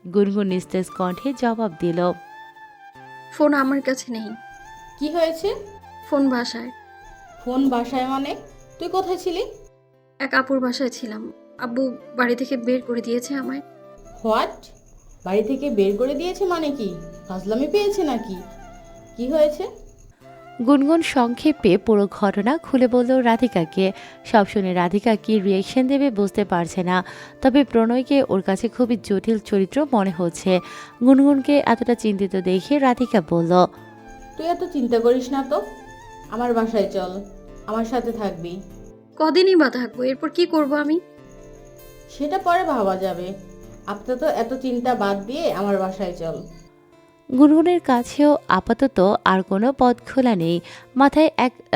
গুনগুন নিস্তেজ কণ্ঠে জবাব দিল। ফোন আমার কাছে নেই। কি হয়েছে? ফোন বাসায়। ফোন বাসায় মানে? তুই কোথায় ছিলি? এক আপুর বাসায় ছিলাম। আব্বু বাড়ি থেকে বের করে দিয়েছে আমায়। হোয়াট? বাড়ি থেকে বের করে দিয়েছে মানে কি? ফাজলামি পেয়েছে নাকি? কি হয়েছে? গুনগুন সংক্ষেপে পুরো ঘটনা খুলে বলল রাধিকাকে। সব শুনে রাধিকা কি রিয়েকশন দেবে বুঝতে পারছে না, তবে প্রণয়কে ওর কাছে খুবই জটিল চরিত্র মনে হচ্ছে। গুনগুনকে এতটা চিন্তিত দেখে রাধিকা বলল, তুই এত চিন্তা করিস না তো। আমার বাসায় চল, আমার সাথে থাকবি। কদিনই বা থাকবো, এরপর কি করব আমি? সেটা পরে ভাবা যাবে। আপাতত এত চিন্তা বাদ দিয়ে আমার বাসায় চল। গুনগুনের কাছেও আপাতত আর কোনো পথ খোলা নেই। মাথায়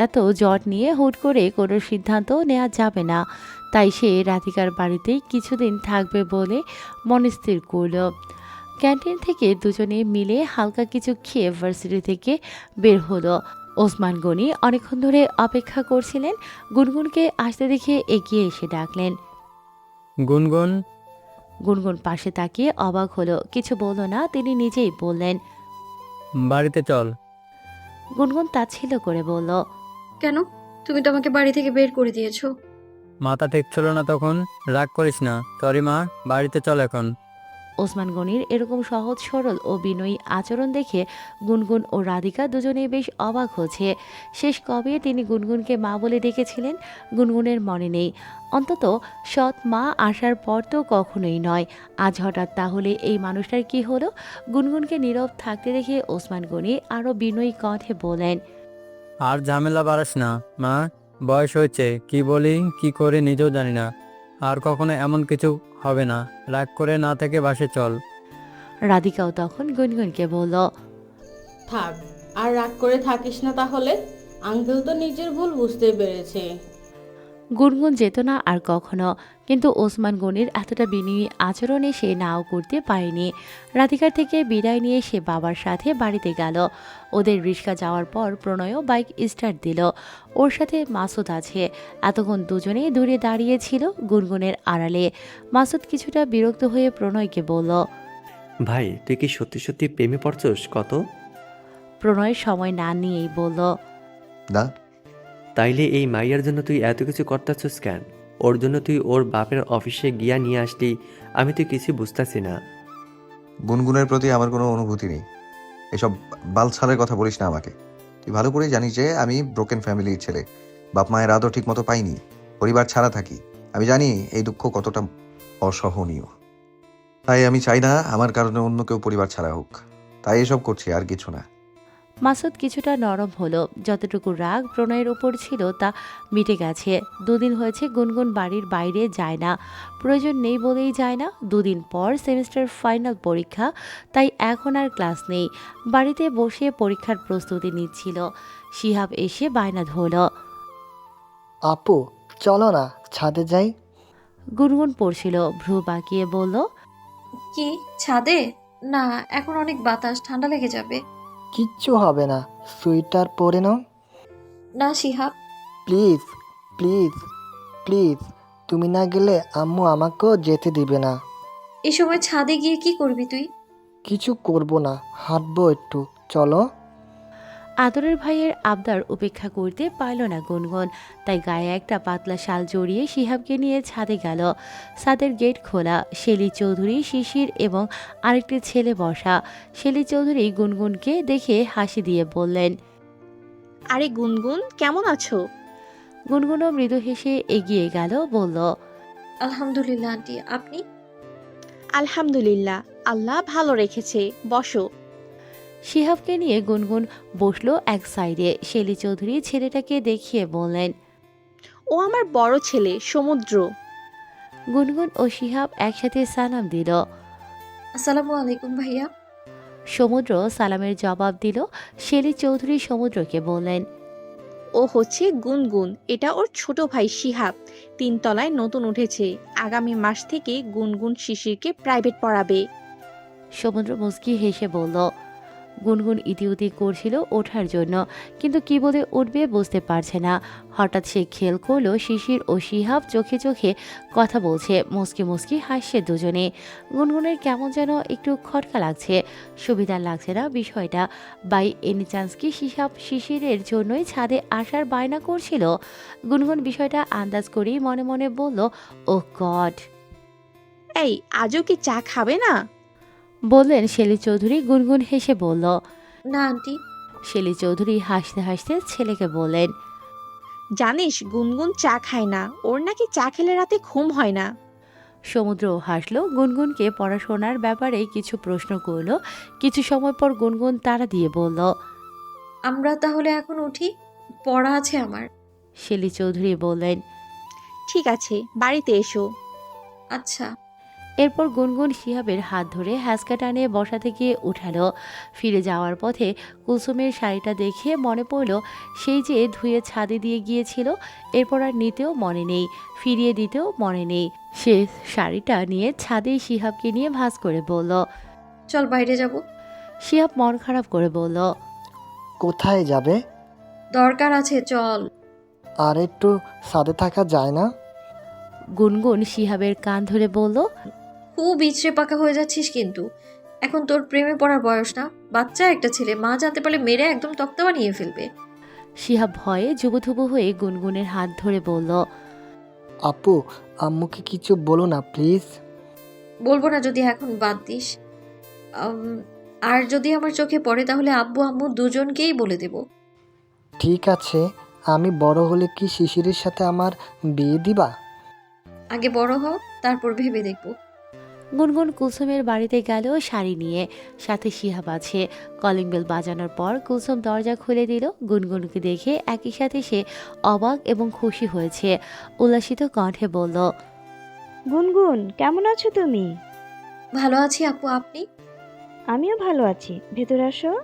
এত জট নিয়ে হুট করে কোনো সিদ্ধান্ত নেওয়া যাবে না, তাই সে রাধিকার বাড়িতেই কিছুদিন থাকবে বলে মনস্থির করল। ক্যান্টিন থেকে দুজনে মিলে হালকা কিছু খেয়ে ভার্সিটি থেকে বের হলো। ওসমান গনি অনেকক্ষণ ধরে অপেক্ষা করছিলেন। গুনগুনকে আসতে দেখে এগিয়ে এসে ডাকলেন। গুনগুন। গুনগুন পাশে তাকিয়ে অবাক হলো, কিছু বলল না। তিনি নিজেই বললেন, বাড়িতে চল। গুনগুন তাচ্ছিল্য করে বলল, কেন? তুমি তো আমাকে বাড়ি থেকে বের করে দিয়েছো। মাথা ঠিক ছিল না তখন। রাগ করিস না। সরি মা, বাড়িতে চল এখন। ওসমান গনির এরকম সহজ সরল ও বিনয়ী আচরণ দেখে গুনগুন ও রাধিকা দুজনেই বেশ অবাক হচ্ছে। শেষ কবে তিনি গুনগুনকে মা বলে ডেকেছিলেন গুনগুনের মনে নেই। অন্তত সৎ মা আসার পর তো কখনোই নয়। আজ হঠাৎ তাহলে এই মানুষটার কি হলো? গুনগুনকে নীরব থাকতে দেখে ওসমান গনি আরও বিনয়ী কণ্ঠে বলেন, আর ঝামেলা বাড়াস না মা, বয়স হয়েছে। কি বলি কি করে নিজেও জানি না। আর কখনো এমন কিছু হবে না। রাগ করে না থেকে বাসে চল। রাধিকাও তখন গুনগুনকে বলল, থাক, আর রাগ করে থাকিস না তাহলে। আঙ্কেল তো নিজের ভুল বুঝতে পেরেছে। গুনগুন যেত না আর কখনো, কিন্তু ওসমান গনির এতটা বিনয়ী আচরণে সে নাও করতে পারেনি। রাধিকার থেকে বিদায় নিয়ে সে বাবার সাথে বাড়িতে গেল। ওদের রিক্সা যাওয়ার পর প্রণয়ও বাইক স্টার্ট দিল। ওর সাথে মাসুদ আছে। এতক্ষণ দুজনেই দূরে দাঁড়িয়েছিল গুনগুনের আড়ালে। মাসুদ কিছুটা বিরক্ত হয়ে প্রণয়কে বলল, ভাই তুই কি সত্যি সত্যি প্রেমে পড়ছস কত? প্রণয় সময় না নিয়েই বলল, না। তাইলে এই মাইয়ার জন্য তুই এত কিছু করতেছস কেন? ওর জন্য তুই ওর বাপের অফিসে গিয়া নিয়ে আসলি। আমি তো কিছু বুঝতেছি না। গুনগুনের প্রতি আমার কোনো অনুভূতি নেই। এসব বালছালের কথা বলিস না আমাকে। তুই ভালো করেই জানিস যে আমি ব্রোকেন ফ্যামিলির ছেলে। বাপ মায়ের আদর ঠিক মতো পাইনি, পরিবার ছাড়া থাকি। আমি জানি এই দুঃখ কতটা অসহনীয়। তাই আমি চাই না আমার কারণে অন্য কেউ পরিবার ছাড়া হোক। তাই এসব করছি, আর কিছু না। মাসুদ কিছুটা নরম হলো। যতটুকু রাগ প্রণয়ের উপর ছিল তা মিটে গেছে। দুদিন হয়েছে গুনগুন বাড়ির বাইরে যায় না। প্রয়োজন নেই বলেই যায় না। দুদিন পর সেমিস্টার ফাইনাল পরীক্ষা, তাই এখন আর ক্লাস নেই। বাড়িতে বসে পরীক্ষার প্রস্তুতি নিচ্ছিল। শিহাব এসে বায়না ধরল। আপু চলো না ছাদে যাই। গুনগুন পড়ছিল, ভ্রু বাঁকিয়ে বলল, কি ছাদে? না, এখন অনেক বাতাস, ঠান্ডা লেগে যাবে। কিচ্ছু হবে না, সুইটার পরে নাও। না শিহাব। প্লিজ প্লিজ প্লিজ, তুমি না গেলে আম্মু আমাকেও যেতে দিবে না। এই সময় ছাদে গিয়ে কি করবি তুই? কিছু করব না, হাঁটবো একটু, চলো। আদরের ভাইয়ের আবদার উপেক্ষা করতে পারল না গুনগুন, তাই গায়ে একটা পাতলা শাল জড়িয়ে শিহাবকে নিয়ে ছাদে গেল। ছাদের গেট খোলা। শেলী চৌধুরী, শিশির এবং আরেকটি ছেলে বসা। শেলী চৌধুরী গুনগুনকে দেখে হাসি দিয়ে বললেন, আরে গুনগুন, কেমন আছো? গুনগুনও মৃদু হেসে এগিয়ে গেল, বলল, আলহামদুলিল্লাহ আন্টি, আপনি? আলহামদুলিল্লাহ, আল্লাহ ভালো রেখেছে, বসো। শিহাবকে নিয়ে গুনগুন বসলো এক সাইডে। শেলী চৌধুরী ছেলেটাকে দেখিয়ে বললেন, ও আমার বড় ছেলে সমুদ্র। গুনগুন ও শিহাব একসাথে সালাম দিল। আসসালামু আলাইকুম ভাইয়া। সমুদ্র সালামের জবাব দিল। শেলী চৌধুরী সমুদ্রকে বললেন, ও হচ্ছে গুনগুন, এটা ওর ছোট ভাই শিহাব। 3 তলায় নতুন উঠেছে। আগামী মাস থেকে গুনগুন শিশিরকে প্রাইভেট পড়াবে। সমুদ্র মুস্কি হেসে বলল। গুনগুন ইতিউতি করছিল ওঠার জন্য, কিন্তু কি বলে উঠবে বুঝতে পারছে না। হঠাৎ সে খেয়াল করলো শিশির ও শিহাব চোখে চোখে কথা বলছে, মুসকি মুসকি হাসছে দুজনে। গুনগুনের কেমন যেন একটু খটকা লাগছে, সুবিধা লাগছে না বিষয়টা। বাই এনি চান্স কি শিহাব শিশিরের জন্যই ছাদে আসার বায়না করছিল? গুনগুন বিষয়টা আন্দাজ করেই মনে মনে বলল, ও গড। এই আজও কি চা খাবে না? বললেন শেলী চৌধুরী। গুনগুন হেসে বলল। না আন্টি। শেলী চৌধুরী হাসতে হাসতে ছেলেকে বললেন। জানিস গুনগুন চা খায় না, ওর নাকি চা খেলে রাতে ঘুম হয় না। সমুদ্র হাসলো। গুনগুনকে পড়াশোনার ব্যাপারে কিছু প্রশ্ন করলো। কিছু সময় পর গুনগুন তাড়া দিয়ে বলল। আমরা তাহলে এখন উঠি, পড়া আছে আমার। শেলী চৌধুরী বললেন। ঠিক আছে, বাড়িতে এসো। আচ্ছা। এরপর গুনগুন শিহাবের হাত ধরে হ্যাঁচকা টানে বসা থেকে উঠালো। ফিরে যাওয়ার পথে কুলসুমের শাড়িটা দেখে মনে পড়ল সেই যে ধুয়ে ছাদে দিয়ে গিয়েছিল। এরপর আর নিতেও মনে নেই, ফিরিয়ে দিতেও মনে নেই। সে শাড়িটা নিয়ে ছাদে শিহাবকে নিয়ে ভাঁজ করে বলল। চল বাইরে যাব। শিহাব মন খারাপ করে বলল। কোথায় যাবে? দরকার আছে, চল। আর একটু সাথে থাকা যায় না? গুনগুন শিহাবের কান ধরে বলল। খুব ইচড়ে পাকা হয়ে যাচ্ছিস কিন্তু। এখন তোর প্রেমে পড়ার বয়স না। বাচ্চা একটা ছেলে, মা জানতে পারলে মেরে একদম তক্তা বানিয়ে ফেলবে। শিহাব ভয়ে জুবুথুবু হয়ে গুনগুনের হাত ধরে বলল। আপু, আম্মুকে কিছু বলো না প্লিজ। বলবো না যদি এখন বাদ দিস। আম, আর যদি আমার চোখে পড়ে তাহলে আব্বু আম্মু দুজনকেই বলে দেব। ঠিক আছে, আমি বড় হলে কি শিশিরের সাথে আমার বিয়ে দিবা? আগে বড় হও, তারপর ভেবে দেখবো। গুনগুন কুলসুমের বাড়িতে গেল শাড়ি নিয়ে, সাথে শিহাব আছে। কলিং বেল বাজানোর পর কুলসুম দরজা খুলে দিল। গুনগুনকে দেখে একই সাথে সে অবাক এবং খুশি হয়েছে। উল্লাসিত কণ্ঠে বলল। গুনগুন, কেমন আছো তুমি? ভালো আছি আপু, আপনি? আমিও ভালো আছি, ভেতরে আসো।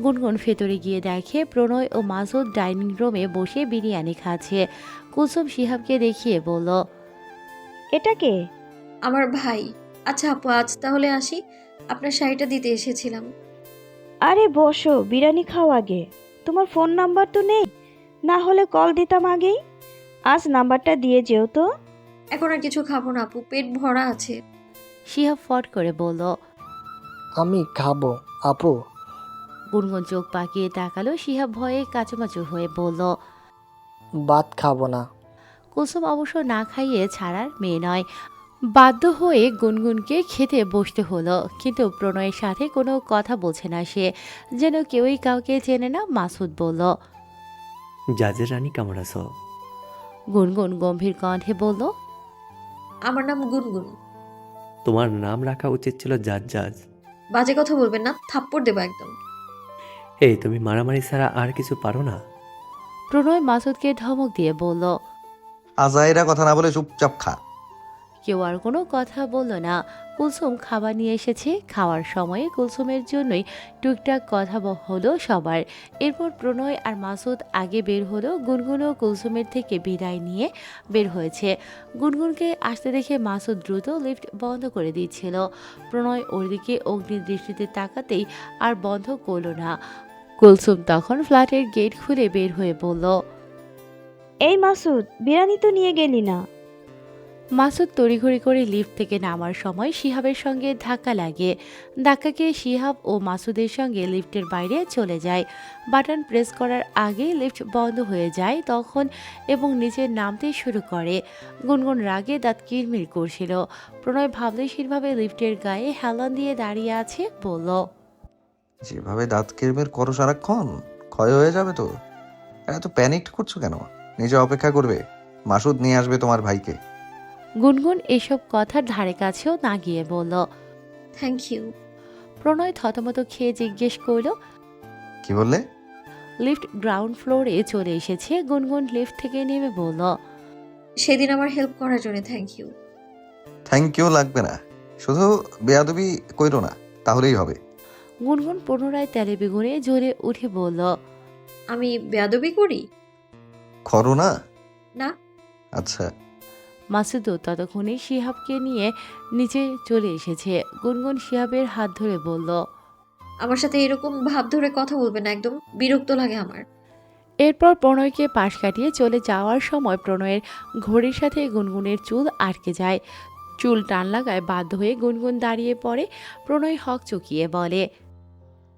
গুনগুন ভেতরে গিয়ে দেখে প্রণয় ও মাসুদ ডাইনিং রুমে বসে বিরিয়ানি খাচ্ছে। কুলসুম শিহাবকে দেখিয়ে বলল। এটা কে? আমার ভাই। আচ্ছা আপু, আজ তাহলে আসি। আপনার শাড়িটা দিতে এসেছিলাম। আরে বসো, বিরিয়ানি খাও আগে। তোমার ফোন নাম্বার তো নেই, না হলে কল দিতাম আগেই। আজ নাম্বারটা দিয়ে যেও তো। এখন আর কিছু খাবো না আপু, পেট ভরা আছে। শিহাব ফট করে বলল। আমি খাবো আপু। গুনগুন চোখ পাকিয়ে তাকালো। শিহাব ভয়ে কাচুমাচু হয়ে বলল। ভাত খাবো না। কুলসুম অবশ্য না খাইয়ে ছাড়ার মেয়ে নয়। বাধ্য হয়ে গুনগুনকে খেতে বসতে হলো। কিন্তু প্রণয়ের সাথে কোনো কথা বলছে না সে, যেন কেউই কাউকে চেনে না। মাসুদ বলল। জাজের রানী কেমন আছো? গুনগুন গম্ভীর কণ্ঠে বলল। আমার নাম গুনগুন। তোমার নাম রাখা উচিত ছিল জাজ জাজ। বাজে কথা বলবেন না, থাপ্পড় দেবো একদম। এই তুমি মারামারি ছাড়া আর কিছু পারো না? প্রণয় মাসুদকে ধমক দিয়ে বলল। আজাইরা কথা না বলে চুপচাপ খা। কেউ আর কোনো কথা বলল না। কুলসুম খাবার নিয়ে এসেছে। খাওয়ার সময়ে কুলসুমের জন্যই টুকটাক কথা হলো সবার। এরপর প্রণয় আর মাসুদ আগে বের হলো। গুনগুনও কুলসুমের থেকে বিদায় নিয়ে বের হয়েছে। গুনগুনকে আসতে দেখে মাসুদ দ্রুত লিফট বন্ধ করে দিচ্ছিল। প্রণয় ওর দিকে অগ্নিদৃষ্টিতে তাকাতেই আর বন্ধ করলো না। কুলসুম তখন ফ্ল্যাটের গেট খুলে বের হয়ে বলল। এই মাসুদ, বিরিয়ানি তো নিয়ে গেলি না? মাসুদ তড়িঘড়ি করে লিফট থেকে নামার সময় শিহাবের সঙ্গে ধাক্কা লাগে। ধাক্কাকে শিহাব ও মাসুদের সঙ্গে লিফটের বাইরে চলে যায়। বাটন প্রেস করার আগে লিফট বন্ধ হয়ে যায় তখন এবং নিচে নামতে শুরু করে। গুনগুন রাগে দাঁত কিরমির করছিল। প্রণয় ভাবলেশীরভাবে লিফটের গায়ে হেলান দিয়ে দাঁড়িয়ে আছে, বলল। যেভাবে দাঁত কিরমির করো সারাক্ষণ, ক্ষয় হয়ে যাবে তো। এত প্যানিক করছো কেন? নিজে অপেক্ষা করবে, মাসুদ নিয়ে আসবে তোমার ভাইকে। গুনগুন এসব কথার ধারে কাছেও না গিয়ে বলল। Thank you. প্রণয় থতমত খেয়ে জিজ্ঞেস করল। কি বললে? লিফট গ্রাউন্ড ফ্লোরে চলে এসেছে। গুনগুন লিফট থেকে নেমে বলল। সেদিন আমার হেল্প করার জন্য থ্যাংক ইউ। থ্যাংক ইউ লাগবে না, শুধু বেয়াদবি কইরো না, তাহলেই হবে। গুনগুন পুনরায় তেলে বেগুনে জ্বলে উঠে বলল। আমি বেয়াদবি করি? করো না? না। আচ্ছা। মাসুদও ততক্ষণে শিহাবকে নিয়ে নিচে চলে এসেছে। গুনগুন শিহাবের হাত ধরে বলল। আমার সাথে এরকম ভাব ধরে কথা বলবে না, একদম বিরক্ত লাগে আমার। এরপর প্রণয়কে পাশ কাটিয়ে চলে যাওয়ার সময় প্রণয়ের ঘড়ির সাথে গুনগুনের চুল আটকে যায়। চুল টান লাগায় বাধ্য হয়ে গুনগুন দাঁড়িয়ে পড়ে। প্রণয় হক চকিয়ে বলে।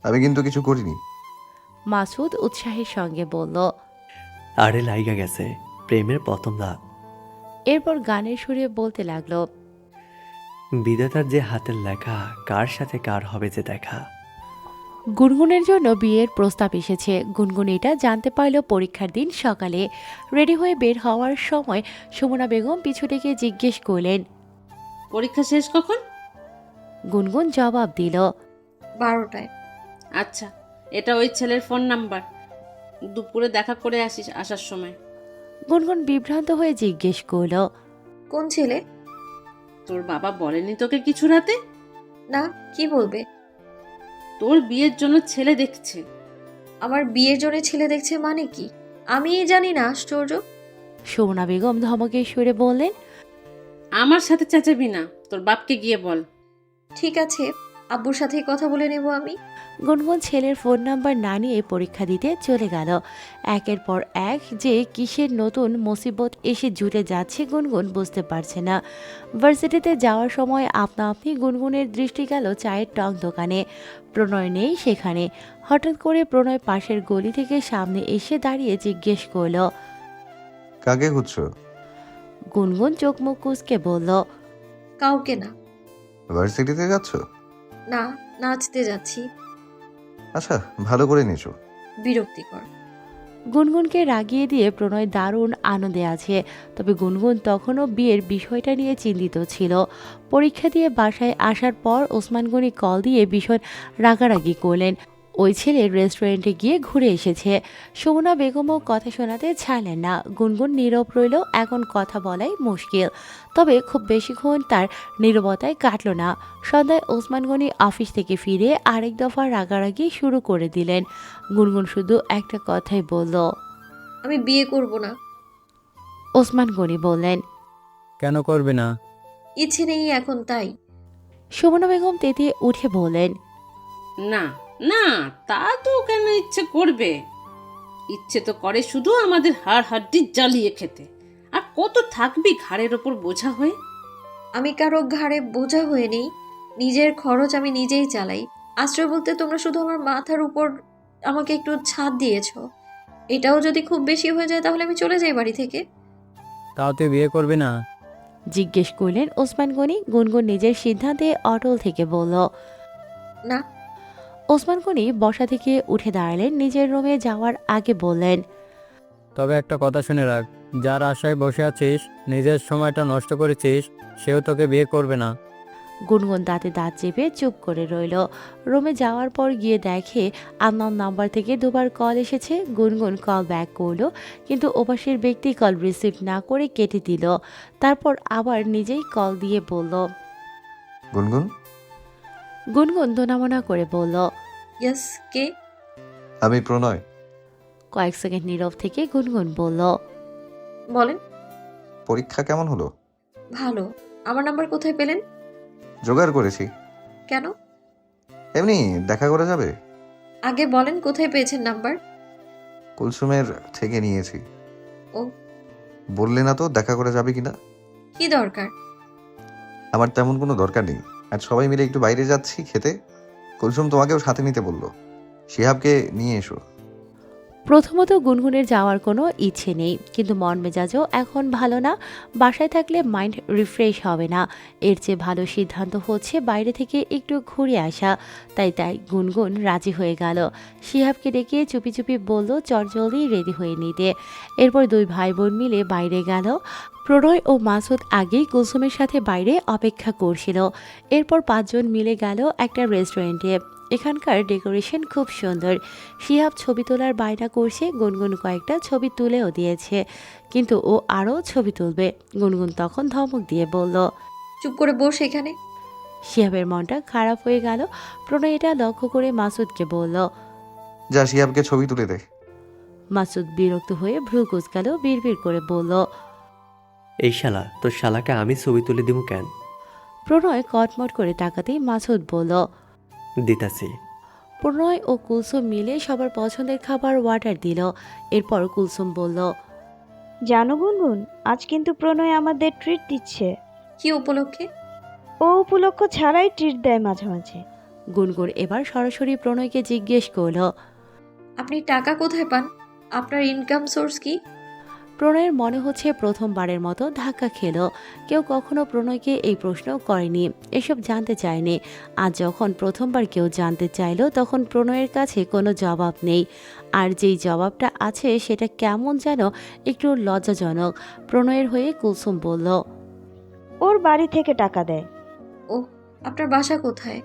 আমি কিন্তু কিছু করিনি। মাসুদ উৎসাহের সঙ্গে বলল। আরে লাইগা গেছে, প্রেমের প্রথম ধাপ। এরপর গানের সুরে বলতে লাগলো। বিধাতার যে হাতের লেখা, কার সাথে কার হবে যে দেখা। গুনগুনের জন্য বিয়ের প্রস্তাব এসেছে। গুনগুন এটা জানতে পারল পরীক্ষার দিন সকালে। রেডি হয়ে বের হওয়ার সময় সুমনা বেগম পিছু থেকে জিজ্ঞেস করলেন। পরীক্ষা শেষ কখন? গুনগুন জবাব দিল। 12টায়। আচ্ছা, এটা ওই ছেলের ফোন নাম্বার। দুপুরে দেখা করে আসিস আসার সময়। গুনগুন বিভ্রান্ত হয়ে জিজ্ঞেস করল। কোন ছেলে? তোর বাবা বলেনি তোকে কিছু রাতে? না, কি বলবে? তোর বিয়ের জন্য ছেলে দেখছে। আমার বিয়ের জন্য ছেলে দেখছে মানে কি? আমি জানি না, আশ্চর্য। সুমনা বেগম ধমকের সুরে বললেন। আমার সাথে চেঁচাবি না, তোর বাপকে গিয়ে বল। ঠিক আছে, আব্বুর সাথেই কথা বলে নেব আমি। গুনগুন ছেলের ফোন নাম্বার না নিয়ে পরীক্ষা দিতে চলে গেল। একের পর এক যে কিসের নতুন মুসিবত এসে জুটে যাচ্ছে গুনগুন বুঝতে পারছে না। ভার্সিটিতে যাওয়ার সময় আপনা আপনি গুনগুনের দৃষ্টি গেল চায়ের টং দোকানে। প্রণয় নেই সেখানে। হঠাৎ করে প্রণয় পাশের গলি থেকে সামনে এসে দাঁড়িয়ে জিজ্ঞেস করল। কাকে খুঁজছো? গুনগুন চোখ মুখ কুঁচকে বলল। কাউকে না। ভার্সিটিতে যাচ্ছ? না, নাচতে যাচ্ছি। আচ্ছা, ভালো করে নিয়েছো। বিরক্তিকর। গুনগুনকে রাগিয়ে দিয়ে প্রণয় দারুণ আনন্দে আছে। তবে গুনগুন তখনও বিয়ের বিষয়টা নিয়ে চিন্তিত ছিল। পরীক্ষা দিয়ে বাসায় আসার পর ওসমান গনি কল দিয়ে ভীষণ রাগারাগি করলেন। ওই ছেলে রেস্টুরেন্টে গিয়ে ঘুরে এসেছে। সুমনা বেগমও কথা শোনাতে ছাড়লেন না। গুনগুন নীরব রইল। এখন কথা বলাই মুশকিল। তবে খুব বেশিক্ষণ তার নীরবতায় কাটল না। সন্ধ্যায় ওসমান গনি অফিস থেকে ফিরে আরেক দফা রাগারাগি শুরু করে দিলেন। গুনগুন শুধু একটা কথাই বলল। আমি বিয়ে করব না। ওসমান গনি বললেন। কেন করবে না? ইচ্ছে নেই এখন, তাই। সুমনা বেগম তেতে উঠে বললেন। না না, তা তো কেন ইচ্ছে করবে? ইচ্ছে তো করে শুধু আমাদের হাড় হাড্ডি জ্বালিয়ে খেতে। আর কত থাকবি ঘাড়ের ওপর বোঝা হয়ে? আমি কারো ঘাড়ে বোঝা হয়ে নেই। নিজের খরচ আমি নিজেই চালাই। আশ্রয় বলতে তোমরা শুধু আমার মাথার উপর আমাকে একটু ছাদ দিয়েছো। এটাও যদি খুব বেশি হয়ে যায় তাহলে আমি চলে যাই বাড়ি থেকে। তাও তুই বিয়ে করবে না? জিজ্ঞেস করলেন ওসমান গনি। গুনগুন নিজের সিদ্ধান্তে অটল থেকে বলল। না। ওসমান গনি বসা থেকে উঠে দাঁড়ালেন। নিজের রুমে যাওয়ার আগে বললেন। তবে একটা কথা শুনে রাখ, যার আশায় বসে আছিস, নিজের সময়টা নষ্ট করেছিস, সেও তোকে বিয়ে করবে না। গুনগুন দাঁতে দাঁত চেপে চুপ করে রইল। রুমে যাওয়ার পর গিয়ে দেখে আননোন নাম্বার থেকে দুবার কল এসেছে। গুনগুন কল ব্যাক করলো, কিন্তু ওপাশের ব্যক্তি কল রিসিভ না করে কেটে দিল। তারপর আবার নিজেই কল দিয়ে বলল। গুনগুন? গুনগুন দোনামোনা করে বলল। ইয়েস, কে? আমি প্রণয়। কয়েক সেকেন্ড নীরব থেকে গুনগুন বলল। বলেন। পরীক্ষা কেমন হলো? ভালো। আমার নাম্বার কোথায় পেলেন? জোগাড় করেছি। কেন? এমনি দেখা করা যাবে। আগে বলেন কোথায় পেয়েছেন নাম্বার? কুলসুমের থেকে নিয়েছি। ও। বললে না তো দেখা করা যাবে কিনা? কি দরকার? আমার তেমন কোনো দরকার নেই। আর সবাই মিলে একটু বাইরে যাচ্ছি খেতে। কুলসুম তোমাকেও সাথে নিতে বললো। শিহাবকে নিয়ে এসো। প্রথমত গুনগুনের যাওয়ার কোনো ইচ্ছে নেই, কিন্তু মন মেজাজও এখন ভালো না। বাসায় থাকলে মাইন্ড রিফ্রেশ হবে না। এর চেয়ে ভালো সিদ্ধান্ত হচ্ছে বাইরে থেকে একটু ঘুরে আসা। তাই গুনগুন রাজি হয়ে গেল। শিহাবকে ডেকে চুপি চুপি বলল চটজলদি রেডি হয়ে নিতে। এরপর দুই ভাই বোন মিলে বাইরে গেল। প্রণয় ও মাসুদ আগেই কুলসুমের সাথে বাইরে অপেক্ষা করছিল। এরপর 5 জন মিলে গেল একটা রেস্টুরেন্টে। এখানকার ডেকোরেশন খুব সুন্দর। শিহাব ছবি তোলার বায়না করছে। গুনগুন কয়েকটা ছবি তুলেও দিয়েছে, কিন্তু ও আরও ছবি তুলবে। গুনগুন তখন ধমক দিয়ে বলল। চুপ করে বস এখানে। শিহাবের মনটা খারাপ হয়ে গেল। প্রণয় এটা লক্ষ্য করে মাসুদকে বলল। যা শিহাবকে ছবি তুলে দে। মাসুদ বিরক্ত হয়ে ভ্রু কুঁচকাল, বিড়বিড় করে বলল। এই শালা, তোর শালাকে আমি ছবি তুলে দিব কেন? প্রণয় কটমট করে তাকাতেই মাসুদ বলল। দিতাছি। প্রণয় ও কুলসুম মিলে সবার পছন্দের খাবার অর্ডার দিল। এরপর কুলসুম বলল, জানো গুনগুন, আজ কিন্তু প্রণয় আমাদের ট্রিট দিচ্ছে। কি উপলক্ষে? ও উপলক্ষ ছাড়াই ট্রিট দেয় মাঝে মাঝে। গুনগুন এবার সরাসরি প্রণয়কে জিজ্ঞেস করল। আপনি টাকা কোথায় পান? আপনার ইনকাম সোর্স কি? প্রণয়ের মনে হচ্ছে প্রথমবারের মতো ধাক্কা খেল। কেউ কখনো প্রণয়কে এই প্রশ্ন করেনি, এসব জানতে চায়নি। আজ যখন প্রথমবার কেউ জানতে চাইলো তখন প্রণয়ের কাছে কোনো জবাব নেই। আর যেই জবাবটা আছে সেটা কেমন যেন একটু লজ্জাজনক। প্রণয়ের হয়ে কুলসুম বলল, ওর বাড়ি থেকে টাকা দেয়। ও, আপনার বাসা কোথায়?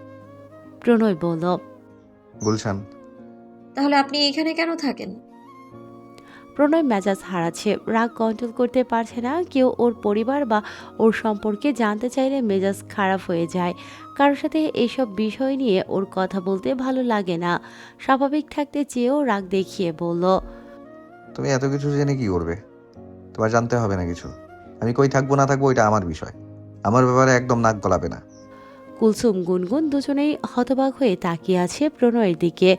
প্রণয় বলল, গুলশান। তাহলে আপনি এখানে কেন থাকেন? প্রণয় মেজাজ হারাচ্ছে, রাগ কন্ট্রোল করতে পারছে না। কেউ ওর পরিবার বা ওর সম্পর্কে জানতে চাইলে মেজাজ খারাপ হয়ে যায়। কারোর সাথে এইসব বিষয় নিয়ে ওর কথা বলতে ভালো লাগে না। স্বাভাবিক থাকতে চেয়েও রাগ দেখিয়ে বলল, তুমি এত কিছু জেনে কি করবে? তোমার জানতে হবে না কিছু। আমি কই থাকবো না থাকবো এটা আমার বিষয়। আমার ব্যাপারে একদম নাক গলাবে না। কুলসুম গুনগুন দুজনেই হতবাক হয়ে তাকিয়ে আছে প্রণয়ের দিকে।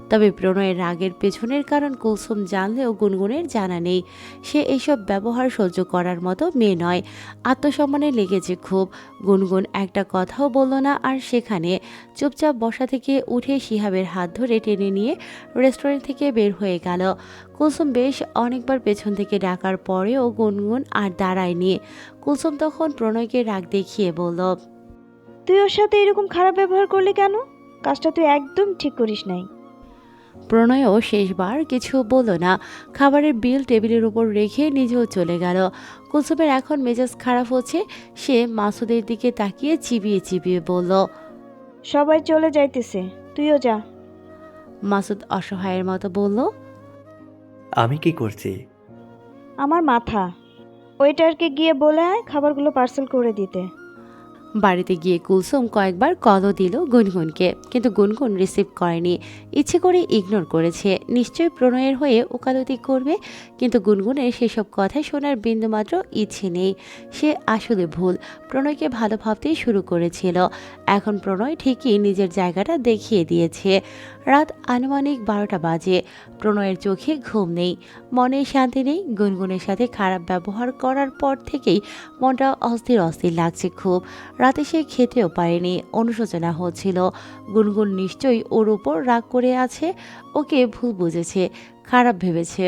তবে প্রণয়ের রাগের পেছনের কারণ কুলসুম জানলেও গুনগুনের জানা নেই। সে এইসব ব্যবহার সহ্য করার মতো মেয়ে নয়। আত্মসম্মানে লেগেছে খুব। গুনগুন একটা কথাও বলল না, আর সেখানে চুপচাপ বসা থেকে উঠে শিহাবের হাত ধরে টেনে নিয়ে রেস্টুরেন্ট থেকে বের হয়ে গেল। কুলসুম বেশ অনেকবার পেছন থেকে ডাকার পরেও গুনগুন আর দাঁড়ায়নি। কুলসুম তখন প্রণয়কে রাগ দেখিয়ে বলল, তুই ওর সাথে এরকম খারাপ ব্যবহার করলি কেন? কাজটা তুই একদম ঠিক করিস নাই। প্রণয়ও শেষবার কিছু বলল না। খাবারের বিল টেবিলের উপর রেখে নিজেও চলে গেল। কুলসুমের এখন মেজাজ খারাপ হচ্ছে। সে মাসুদের দিকে তাকিয়ে চিবিয়ে চিবিয়ে বলল, সবাই চলে যাইতেছে, তুইও যা। মাসুদ অসহায়ের মতো বলল, আমি কি করছি? আমার মাথা। ওয়েটারকে গিয়ে বলে আয় খাবারগুলো পার্সেল করে দিতে। বাড়িতে গিয়ে কুলসুম কয়েকবার কলও দিল গুনগুনকে, কিন্তু গুনগুন রিসিভ করেনি। ইচ্ছে করে ইগনোর করেছে, নিশ্চয়ই প্রণয়ের হয়ে ওকালতি করবে। কিন্তু গুনগুনের সেসব কথা শোনার বিন্দুমাত্র ইচ্ছে নেই। সে আসলে ভুল, প্রণয়কে ভালো ভাবতেই শুরু করেছিল। এখন প্রণয় ঠিকই নিজের জায়গাটা দেখিয়ে দিয়েছে। রাত আনুমানিক 12টা বাজে। প্রণয়ের চোখে ঘুম নেই, মনে শান্তি নেই। গুনগুনের সাথে খারাপ ব্যবহার করার পর থেকেই মনটা অস্থির অস্থির লাগছে খুব। রাতে সে খেতেও পারেনি, অনুশোচনা হচ্ছিল। গুনগুন নিশ্চয়ই ওর উপর রাগ করে আছে, ওকে ভুল বুঝেছে, খারাপ ভেবেছে।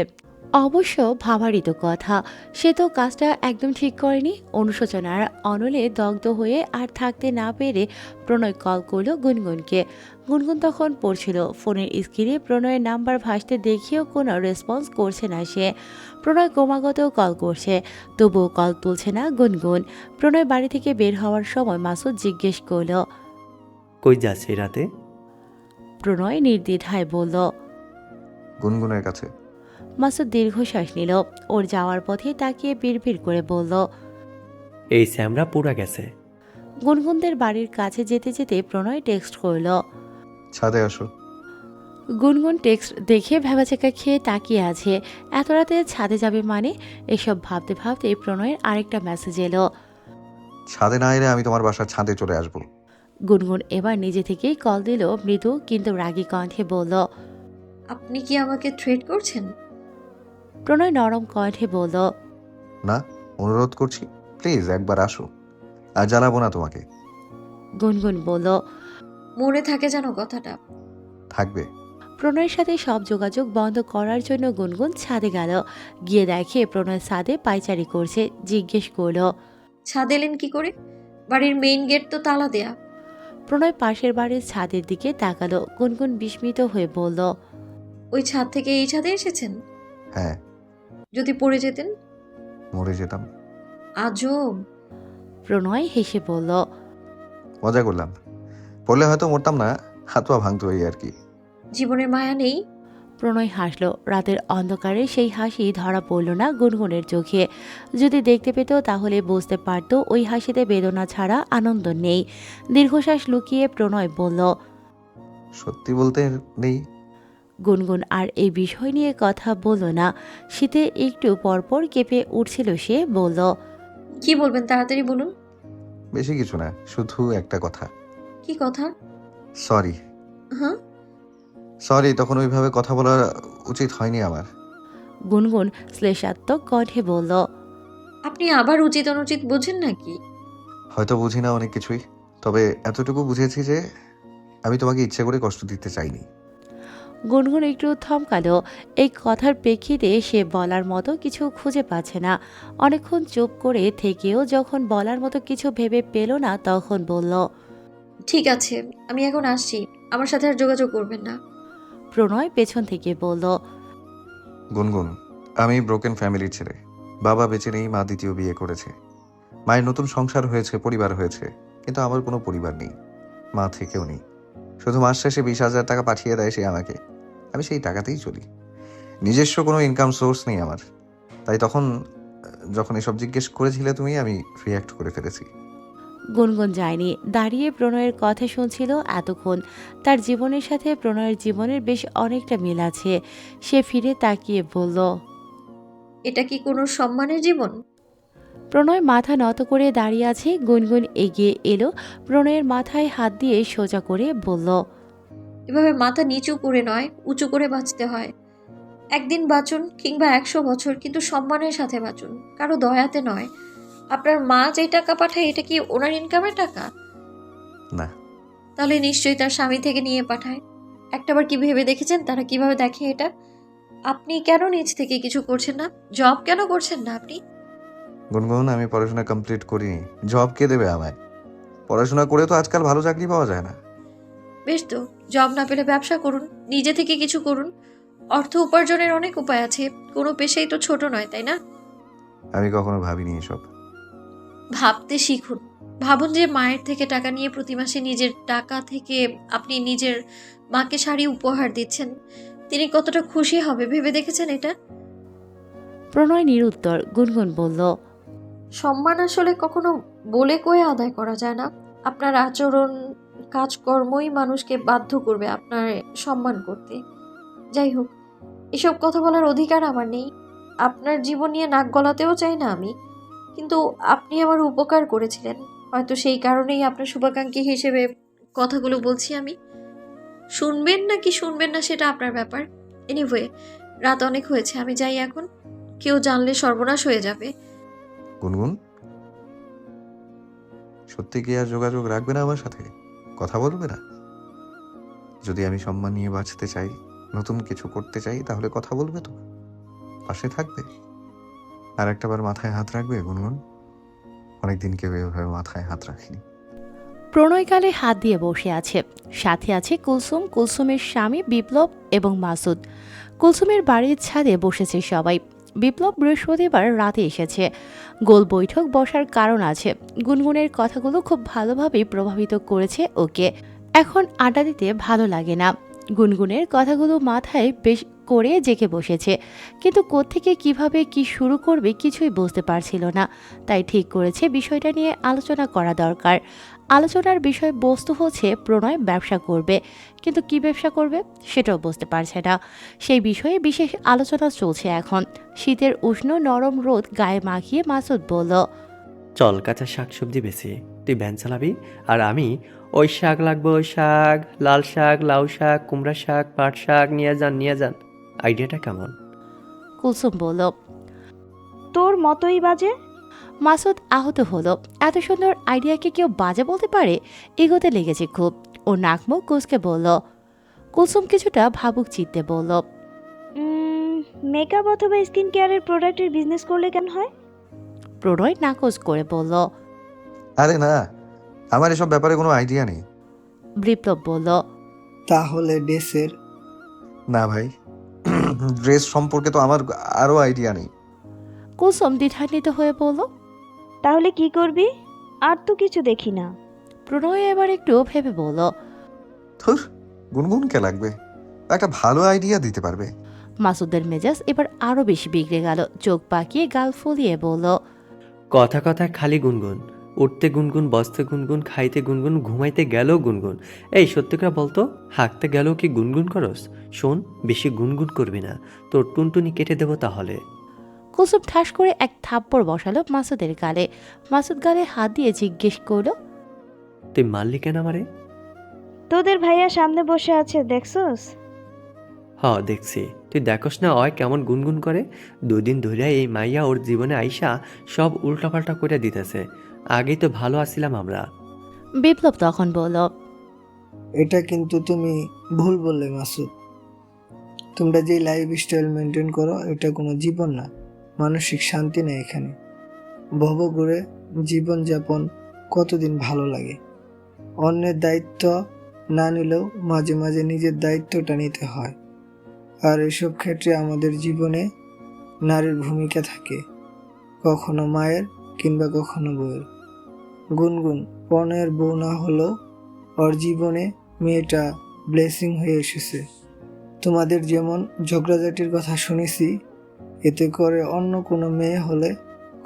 অবশ্য ভাবারই তো কথা, সে তো কাজটা একদম ঠিক করেনি। অনুশোচনার অনলে দগ্ধ হয়ে আর থাকতে না পেরে প্রণয় কল করলো গুনগুনকে। গুনগুন তখন পড়ছিল। ফোনের স্ক্রিনে প্রণয়ের নাম্বার ভাসতে দেখিয়েও কোনো রেসপন্স করছে না সে। প্রণয় ক্রমাগত কল করছে, তবুও কল তুলছে না গুনগুন। প্রণয় বাড়ি থেকে বের হওয়ার সময় মাসুদ জিজ্ঞেস করল, কই যাচ্ছে রাতে? প্রণয় নির্দ্বিধায় বলল। গুনগুনের কাছে। মাসুদ দীর্ঘশ্বাস নিল। ওর যাওয়ার পথে তাকিয়ে বিড়বিড় করে বলল, এই স্যামরা পুরা গেছে। গুনগুনদের বাড়ির কাছে যেতে যেতে প্রণয় টেক্সট করল। ছাদে আসো। গুনগুন টেক্সট দেখে ভেবাচাকা খেয়ে তাকিয়ে আছে। এত রাতে ছাদে যাবে মানে? এসব ভাবতে ভাবতে প্রণয়ের আরেকটা মেসেজ এলো। ছাদে না এলে আমি তোমার বাসার ছাদে চলে আসবো। গুনগুন এবার নিজে থেকেই কল দিল, মৃদু কিন্তু রাগী কণ্ঠে বলল। আপনি কি আমাকে থ্রেট করছেন? প্রণয় নরম কণ্ঠে বলল, না, অনুরোধ করছি, প্লিজ একবার আসো। আর জ্বালাবো না তোমাকে। গুনগুন বলল। মনে থাকে যেন কথাটা। থাকবে। প্রণয়ের সাথে সব যোগাযোগ বন্ধ করার জন্য গুনগুন ছাদে গেল। গিয়ে দেখে প্রণয় ছাদে পায়চারি করছে। জিজ্ঞেস করল, ছাদ এলেন কি করে? বাড়ির মেইন গেট তো তালা দেয়া। প্রণয় পাশের বাড়ির ছাদের দিকে তাকালো। গুনগুন বিস্মিত হয়ে বলল, ওই ছাদ থেকে এই ছাদে এসেছেন? হ্যাঁ। যদি পড়ে যেতেন? মরে যেতাম। আজব। প্রণয় হেসে বলল, মজা করলাম। পড়লে হয়তো মরতাম না, হাত পা ভাঙতো এই আর কি। জীবনের মায়া নেই? প্রণয় হাসল। রাতের অন্ধকারে সেই হাসি ধরা পড়ল না গুনগুনের চোখে। যদি দেখতে পেত তাহলে বুঝতে পারত ওই হাসিতে বেদনা ছাড়া আনন্দ নেই। দীর্ঘশ্বাস লুকিয়ে প্রণয় বলল, সত্যি বলতে নেই। গুনগুন আর এই বিষয় নিয়ে কথা বলল না। শীতে একটু পরপর কেঁপে উঠছিল সে। বলল, কি বলবেন তাড়াতাড়ি বলুন। বেশি কিছু না, শুধু একটা কথা। কি কথা? সরি। হ্যাঁ? সরি, তখন ওইভাবে কথা বলা উচিত হয়নি আমার। গুনগুন শ্লেষাত্মক কণ্ঠে বলল। আপনি আবার উচিত অনুচিত বোঝেন নাকি? হয়তো বুঝি না অনেক কিছুই, তবে এতটুকু বুঝেছি যে আমি তোমাকে ইচ্ছে করে কষ্ট দিতে চাইনি। গুনগুন একটু থমকালো। এই কথার প্রেক্ষিতে সে বলার মতো কিছু খুঁজে পাচ্ছে না। অনেকক্ষণ চুপ করে থেকেও যখন বলার মতো কিছু ভেবে পেল না, তখন বলল। ঠিক আছে, আমি এখন আসছি, আমার সাথে আর যোগাযোগ করবেন না। প্রণয় পেছন থেকে বলল। গুনগুন, আমি ব্রোকেন ফ্যামিলির ছেলে। বাবা বেঁচে নেই, মা দ্বিতীয় বিয়ে করেছে। মায়ের নতুন সংসার হয়েছে, পরিবার হয়েছে, কিন্তু আমার কোনো পরিবার নেই, মা থেকেও নেই। শুধু মাস শেষে 20,000 টাকা পাঠিয়ে দেয় সে আমাকে, আমি সেই টাকাতেই চলি। নিজস্ব কোনো ইনকাম সোর্স নেই আমার। তাই যখন এসব জিজ্ঞেস করেছিলে তুমি, আমি রিয়্যাক্ট করে ফেলেছি। গুনগুন যায়নি, দাঁড়িয়ে প্রণয়ের কথা শুনছিল এতক্ষণ। তার জীবনের সাথে প্রণয়ের জীবনের বেশ অনেকটা মিল আছে। সে ফিরে তাকিয়ে বলল। এটা কি কোনো সম্মানের জীবন? প্রণয় মাথা নত করে দাঁড়িয়ে আছে। গুনগুন এগিয়ে এলো, প্রণয়ের মাথায় হাত দিয়ে সোজা করে বলল। এভাবে মাথা নিচু করে নয়, উঁচু করে বাঁচতে হয়। একদিন বাঁচুন কিংবা 100 বছর, কিন্তু সম্মানের সাথে বাঁচুন, কারো দয়াতে নয়। আপনার মা যে টাকা পাঠায়, এটা কি ওনার ইনকামের টাকা? না। তাহলে নিশ্চয়ই তার স্বামী থেকে নিয়ে পাঠায়। একটাবার কি ভেবে দেখেছেন তারা কিভাবে দেখে এটা? আপনি কেন নিজ থেকে কিছু করছেন না? জব কেন করছেন না আপনি? গুনগুন, আমি পড়াশোনা কমপ্লিট করিনি, জব কে দেবে আমায়? পড়াশোনা করে তো আজকাল ভালো চাকরি পাওয়া যায় না। বেশ তো, জব না পেলে ব্যবসা করুন, নিজে থেকে কিছু করুন। অর্থ উপার্জনের অনেক উপায় আছে, কোনো পেশাই তো ছোট নয়, তাই না? আমি কখনো ভাবিনি এসব। ভাবতে শিখুন। ভাবুন যে মায়ের থেকে টাকা নিয়ে প্রতি মাসে নিজের টাকা থেকে আপনি নিজের মাকে শাড়ি উপহার দিচ্ছেন। তিনি কতটা খুশি হবে ভেবে দেখেছেন এটা? প্রণয় নিরুত্তর। গুনগুন বলল। সম্মান আসলে কখনো বলে কয়ে আদায় করা যায় না। আপনার আচরণ, কাজকর্মই মানুষকে বাধ্য করবে আপনার সম্মান করতে। যাই হোক, এসব কথা বলার অধিকার আমার নেই। আপনার জীবন নিয়ে নাক গলাতেও চাই না আমি। কিন্তু আপনি আমার উপকার করেছিলেন, হয়তো সেই কারণেই আপনার শুভাকাঙ্ক্ষী হিসেবে কথাগুলো বলছি আমি। শুনবেন নাকি শুনবেন না সেটা আপনার ব্যাপার। এনিওয়ে, রাত অনেক হয়েছে, আমি যাই এখন। কেউ জানলে সর্বনাশ হয়ে যাবে। গুনগুন, সত্যি কি আর যোগাযোগ রাখবে না আমার সাথে? কথা বলবে না? যদি আমি সম্মান নিয়ে বাঁচতে চাই, নতুন কিছু করতে চাই, তাহলে কথা বলবে তো? পাশে থাকবে? আর একটাবার মাথায় হাত রাখবে গুনগুন? অনেকদিন কেউ এভাবে মাথায় হাত রাখেনি। প্রণয় গালে হাত দিয়ে বসে আছে। সাথে আছে কুলসুম, কুলসুমের স্বামী বিপ্লব এবং মাসুদ। কুলসুমের বাড়ির ছাদে বসেছে সবাই। বিপ্লব বৃহস্পতিবার রাতে এসেছে। গোল বৈঠক বসার কারণ আছে। গুনগুনের কথাগুলো খুব ভালোভাবেই প্রভাবিত করেছে ওকে। এখন আড্ডা দিতে ভালো লাগে না। গুনগুনের কথাগুলো মাথায় বেশ করে জেঁকে বসেছে, কিন্তু কোত্থেকে কিভাবে কি শুরু করবে কিছুই বুঝতে পারছিল না। তাই ঠিক করেছে বিষয়টা নিয়ে আলোচনা করা দরকার। আলোচনার বিষয়বস্তু হচ্ছে প্রণয় ব্যবসা করবে, কিন্তু কি ব্যবসা করবে সেটাও বুঝতে পারছে না। সেই বিষয়ে বিশেষ আলোচনা চলছে এখন। শীতের উষ্ণ নরম রোদ গায়ে মাখিয়ে মাসুদ বলল। চল কাঁচা শাকসবজি বেশি, তুই ভ্যান চালাবি আর আমি ওই শাক লাগবে, ওই শাক, লাল শাক, লাউ শাক, কুমড়া শাক, পাট শাক নিয়ে যান। আইডিয়াটা কেমন? কুলসুম বলল। তোর মতোই বাজে। মাসুদ আহত হলো। এত সুন্দর আইডিয়াকে কেউ বাজে বলতে পারে? এগোতে লেগেছে খুব। ও নাক মুখ কুচকে বলল। কুলসুম কিছুটা ভাবুক চিত্তে বলল। মেকআপ অথবা স্কিন কেয়ারের প্রোডাক্টের বিজনেস করলে কেন হয়? প্রণয় নাকচ করে বলল। আরে না, আমার এসব ব্যাপারে কোনো আইডিয়া নেই। বিপ্লব বলল। তাহলে ড্রেসের? না ভাই, ড্রেস সম্পর্কে তো আমার আরো আইডিয়া নেই। কুলসুম দ্বিধান্বিত হয়ে বলল। তাহলে কি করবি? আর তো কিছু দেখি না। প্রণয় এবার একটু ভেবে বলল। ধুর, গুনগুনকে লাগবে, একটা ভালো আইডিয়া দিতে পারবে। মাসুদের মেজাজ এবার আরো বেশি বিগড়ে গেল। চোখ পাকিয়ে গাল ফুলিয়ে বলল। কথা খালি গুনগুন, উঠতে গুনগুন, বসতে গুনগুন, খাইতে গুনগুন, ঘুমাইতে গেলেও গুনগুন। এই সত্যি করে বলতো, হাঁকতে গেলেও কি গুনগুন করস? শোন, বেশি গুনগুন করবি না, তোর টুনটুনি কেটে দেবো তাহলে। কুলসুম ঠাস করে এক থাপ্পড় বসালো মাসুদের গালে। মাসুদ গালে হাত দিয়ে জিজ্ঞেস করলো। তুই মারলি কেন আমারে? তোদের ভাইয়া সামনে বসে আছে দেখছস? দেখছি। তুই দেখোস না অয় কেমন গুনগুন করে? 2 দিন ধরে এই মাইয়া ওর জীবনে আইসা সব উল্টাপাল্টা করে দিতেছে। আগেই তো ভালো আছিলাম আমরা। বিপ্লব তখন বলল, এটা কিন্তু তুমি ভুল বললে মাসুদ। তোমরা যে লাইফস্টাইল মেনটেন করো এটা কোনো জীবন না, মানসিক শান্তি নেই এখানে। ভবঘুরে জীবনযাপন কতদিন ভালো লাগে। অন্যের দায়িত্ব না নিলেও মাঝে মাঝে নিজের দায়িত্বটা নিতে হয়। আর এসব ক্ষেত্রে আমাদের জীবনে নারীর ভূমিকা থাকে, কখনো মায়ের কিংবা কখনো বউয়ের। গুনগুন পনের বউ না হলেও ওর জীবনে মেয়েটা ব্লেসিং হয়ে এসেছে। তোমাদের যেমন ঝগড়াঝাটির কথা শুনেছি, এতে করে অন্য কোনো মেয়ে হলে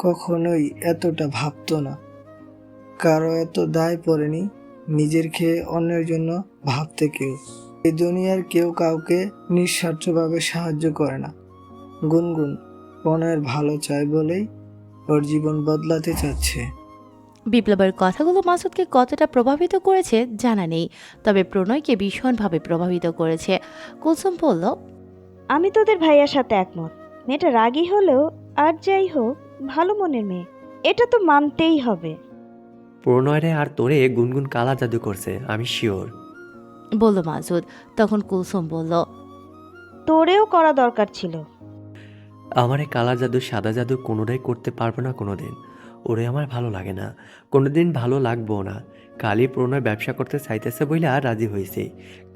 কখনোই এতটা ভাবতো না। কারো এত দায় পড়েনি নিজের খেয়ে অন্যের জন্য ভাবতে কেউ। এই দুনিয়ার কেউ কাউকে নিঃস্বার্থভাবে সাহায্য করে না। গুনগুন পনের ভালো চায় বলেই ওর জীবন বদলাতে চাচ্ছে। বিপ্লবের কথাগুলো মাসুদকে কতটা প্রভাবিত করেছে জানা নেই, তবে প্রণয়কে ভীষণভাবে প্রভাবিত করেছে। কুলসুম বলল, আমি তোদের ভাইয়ার সাথে একমত। মেয়েটা রাগী হলেও আর যাই হোক ভালো মনের মেয়ে, এটা তো মানতেই হবে। প্রণয়রে আর তোরে গুনগুন কালা জাদু করছে, আমি শিওর। বলল মাসুদ। তখন কুলসুম বলল, তোরেও করা দরকার ছিল। আমারে কালা জাদু সাদা জাদু কোনোটাই করতে পারবো না কোনোদিন। ওরে আমার ভালো লাগে না, কোনোদিন ভালো লাগবেও না। কালই প্রণয় ব্যবসা করতে চাইতেছে বইলা রাজি হয়েছে,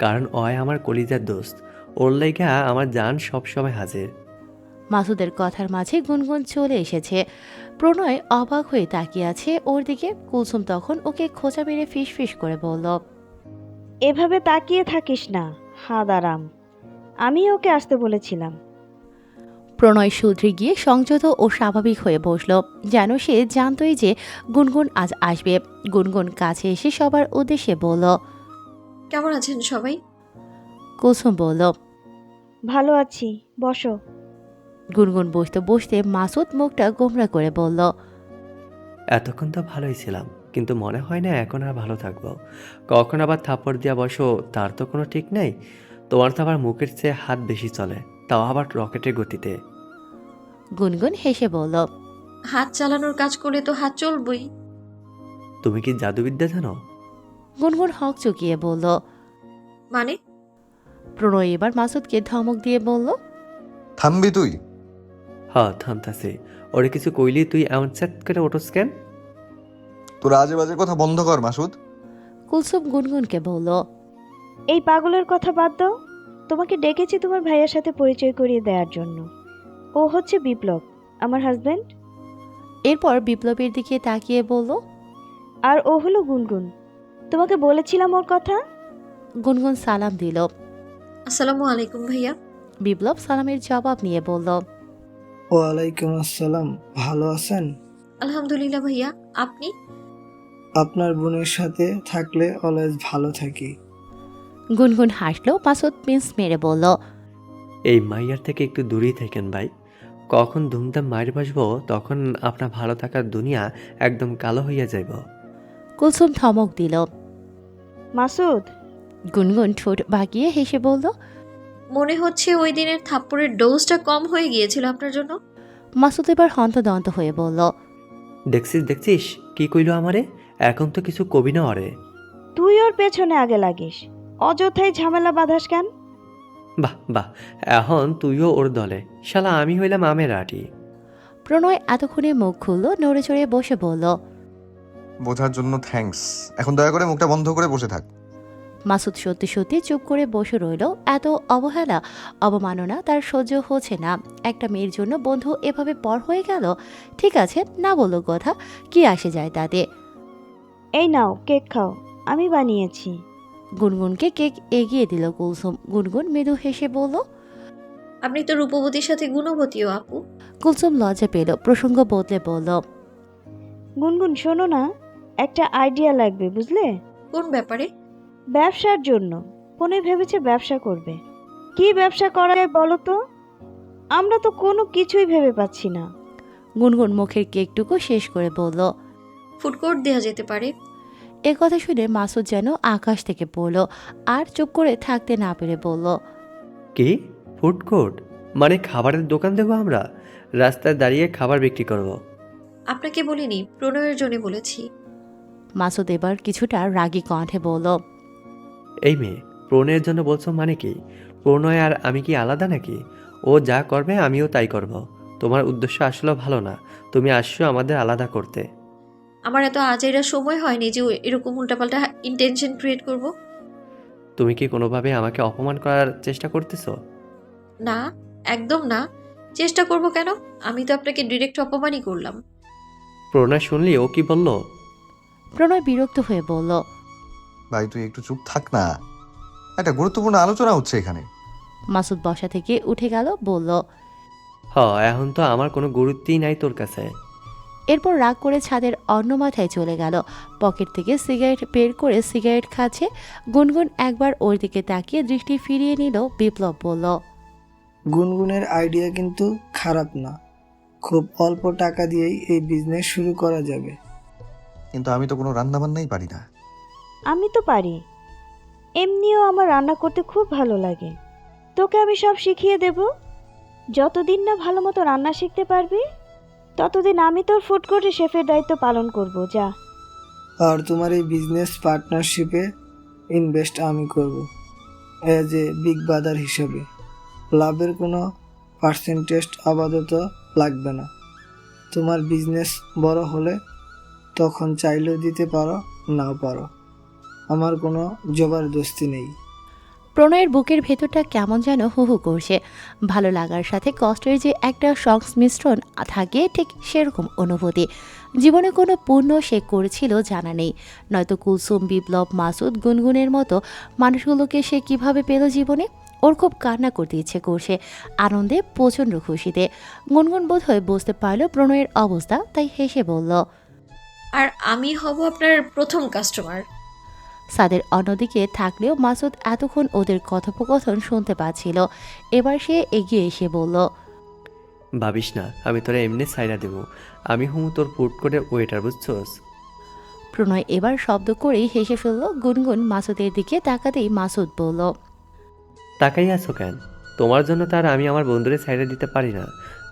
কারণ অয় আমার কলিজার দোস্ত। ওর লাইগা আমার জান সবসময় হাজির। মাসুদের কথার মাঝে গুনগুন চলে এসেছে। প্রণয় অবাক হয়ে তাকিয়ে আছে ওর দিকে। কুলসুম তখন ওকে খোঁচা মেরে ফিস ফিস করে বলল, এভাবে তাকিয়ে থাকিস না হাদারাম, আমি ওকে আসতে বলেছিলাম। প্রণয় শুধরে গিয়ে সংযত ও স্বাভাবিক হয়ে বসল, যেন সে জানতই যে গুনগুন আজ আসবে। গুনগুন কাছে এসে সবার উদ্দেশ্যে বলল, কেমন আছেন সবাই? কুলসুম বলল, ভালো আছি, বসো। গুনগুন বসতে বসতে মাসুদ মুখটা গোমরা করে বলল, এতক্ষণ তো ভালোই ছিলাম, কিন্তু মনে হয় না এখন আর ভালো থাকবো। কখন আবার থাপ্পড় দিয়া বসো তার তো কোনো ঠিক নেই। তোমার তো আবার মুখের চেয়ে হাত বেশি চলে, তাও আবার রকেটের গতিতে। গুনগুন হেসে বলল, হাত চালানোর কাজ করলে তো হাত চলবই। তুমি কি জাদুবিদ্যা জানো? গুনগুন হক চুকিয়ে বলল। মানে? প্রণয় এবার মাসুদকে ধমক দিয়ে বলল, থামবি তুই? থামতাছে। ওরে কিছু কইলি তুই এমন চ্যাট করে ওঠোস কেন? তোর আজে বাজে কথা বন্ধ কর মাসুদ। কুলসুম গুনগুনকে বলল, এই পাগলের কথা বাদ দাও। তোমাকে ডেকেছি তোমার ভাইয়ের সাথে পরিচয় করিয়ে দেওয়ার জন্য। ও হচ্ছে বিপ্লব, আমার হাজবেন্ড। এরপর বিপ্লবের দিকে তাকিয়ে বলল, আর ও হলো গুনগুন, তোমাকে বলেছিলাম ওর কথা। গুনগুন সালাম দিল। আসসালামু আলাইকুম ভাইয়া। বিপ্লব সালামের জবাব নিয়ে বলল, ওয়ালাইকুম আসসালাম, ভালো আছেন? আলহামদুলিল্লাহ ভাইয়া, আপনি? আপনার বোনের সাথে থাকলে অলওয়েজ ভালো থাকি। গুনগুন হাসলো। মাসুদ পিন্স মেরে বলল, এই মাইয়ার থেকে একটু দূরেই থাকেন ভাই। কখন ধুমধাম মায়ের বসবো তখন আপনার ভালো থাকার দুনিয়া একদম কালো হইয়া যাইব। কুলসুম ধমক দিল। মাসুদ, গুনগুন ঠোঁট বাঁকিয়ে হেসে বলল, মনে হচ্ছে ওই দিনের থাপ্পড়ের ডোজটা কম হয়ে গিয়েছিল আপনার জন্য। মাসুদ এবার হন্তদন্ত হয়ে বলল, দেখছিস কি কইলো আমারে? এখন তো কিছু কবি না অরে। তুই ওর পেছনে আগে লাগিস, অযথাই ঝামেলা বাঁধাস কেন? বাহ, এখন তুইও ওর দলে। শালা আমি হইলাম আমের আটি। প্রণয় এতক্ষণে মুখ খুলল, নড়ে চড়ে বসে বলল, বোঝার জন্য থ্যাঙ্কস। এখন দয়া করে মুখটা বন্ধ করে বসে থাক। মাসুদ সত্যি সত্যি চুপ করে বসে রইল। এত অবহেলা অবমাননা তার সহ্য হচ্ছে না। একটা মেয়ের জন্য বন্ধু এভাবে পর হয়ে গেল। ঠিক আছে, না বললো কথা, কি আসে যায় তাতে। এই নাও কেক খাও, আমি বানিয়েছি। গুনগুনকে কেক এগিয়ে দিল কুলসুম। গুনগুন মৃদু হেসে বলল, আপনি তো রূপবতীর সাথে গুণবতীও আপু। কুলসুম লজ্জা পেল, প্রসঙ্গ বদলে বলল, গুনগুন শোনো না, একটা আইডিয়া লাগবে বুঝলে। কোন ব্যাপারে? ব্যবসার জন্য। ফোনে ভেবেছে ব্যবসা করবে। কি ব্যবসা করা যায় বলো তো? আমরা তো কোনো কিছুই ভেবে পাচ্ছি না। গুনগুন মুখের কেকটুকু শেষ করে বলল। ফুড কোর্ট দেওয়া যেতে পারে। এ কথা শুনে মাসুদ যেন আকাশ থেকে পড়ল, আর চুপ করে থাকতে না পেরে বলল, কি? Food court? মানে খাবারের দোকান দেবো আমরা? রাস্তায় দাঁড়িয়ে খাবার বিক্রি করব। আপনাকে বলিনি, প্রণয়ের জন্য বলেছি। মাসুদ এবার কিছুটা রাগী কণ্ঠে বলল। এই মেয়ে, প্রণয়ের জন্য বলছো মানে কি? প্রণয় আর আমি কি আলাদা নাকি? ও যা করবে আমিও তাই করব। তোমার উদ্দেশ্য আসলে ভালো না। তুমি আসছো আমাদের আলাদা করতে। আমার এত আজেরা সময় হয়নি যে এরকম উল্টাপাল্টা ইন্টেনশন ক্রিয়েট করব। তুমি কি কোনোভাবে আমাকে অপমান করার চেষ্টা করতেছো? না, একদম না। চেষ্টা করব কেন? আমি তো আপনাকে ডিরেক্ট অপমানই করলাম। প্রণয় শুনলি ও কি বলল? প্রণয় বিরক্ত হয়ে বলল। ভাই তুই একটু চুপ থাক না, একটা গুরুত্বপূর্ণ আলোচনা হচ্ছে এখানে। মাসুদ বসা থেকে উঠে গেল, বলল। এখন তো আমার কোনো গুরুত্বই নাই তোর কাছে। এরপর রাগ করে ছাদের অন্য মাথায় চলে গেল। পকেট থেকে সিগারেট বের করে সিগারেট খাচ্ছে। গুনগুন একবার ওর দিকে তাকিয়ে দৃষ্টি ফিরিয়ে নিল। বিপ্লব বলল। গুনগুনের আইডিয়া কিন্তু খারাপ না, খুব অল্প টাকা দিয়েই এই বিজনেস শুরু করা যাবে। কিন্তু আমি তো কোনো রান্না বান্নাই পারি না। আমি তো পারি, এমনিও আমার রান্না করতে খুব ভালো লাগে। তোকে আমি সব শিখিয়ে দেব। যতদিন না ভালো মতো রান্না শিখতে পারবি ততদিন আমি তোর ফুড কোর্টে শেফের দায়িত্ব পালন করব। যা। আর তোমার এই বিজনেস পার্টনারশিপে ইনভেস্ট আমি করব অ্যাজ এ বিগ ব্রাদার হিসেবে। লাভের কোনো পার্সেন্টেজ আপাতত লাগবে না। তোমার বিজনেস বড় হলে তখন চাইলেও দিতে পারো, নাও পারো। আমার কোনো জবরদস্তি নেই। প্রণয়ের বুকের ভেতরটা কেমন যেন হু হু করছে। ভালো লাগার সাথে কষ্টের যে একটা সংমিশ্রণ থাকে, ঠিক সেরকম অনুভূতি। জীবনে কোনো পুণ্য সে করেছিল জানা নেই, নয়তো কুলসুম, বিপ্লব, মাসুদ, গুনগুনের মতো মানুষগুলোকে সে কিভাবে পেল জীবনে। ওর খুব কান্না করতে ইচ্ছে করছে, আনন্দে, প্রচণ্ড খুশিতে। গুনগুন বোধহয় বুঝতে পারল প্রণয়ের অবস্থা, তাই হেসে বলল। আর আমি হব আপনার প্রথম কাস্টমার। সাদের অন্যদিকে থাকলেও মাসুদ এতক্ষণ ওদের কথোপকথন শুনতে পাচ্ছিল। এবার সে এগিয়ে এসে বলল। ভাবিস না আমি তোরা এমনি সাইরা দেবো। আমি হুম তোর ফুড কোর্টের ওয়েটার, বুঝছস? প্রণয় এবার শব্দ করেই হেসে ফেলল। গুনগুন মাসুদের দিকে তাকাতেই মাসুদ বলল। তাকাই আছো কেন? তোমার জন্য তার আমি আমার বন্ধুরে সাইডে দিতে পারি না।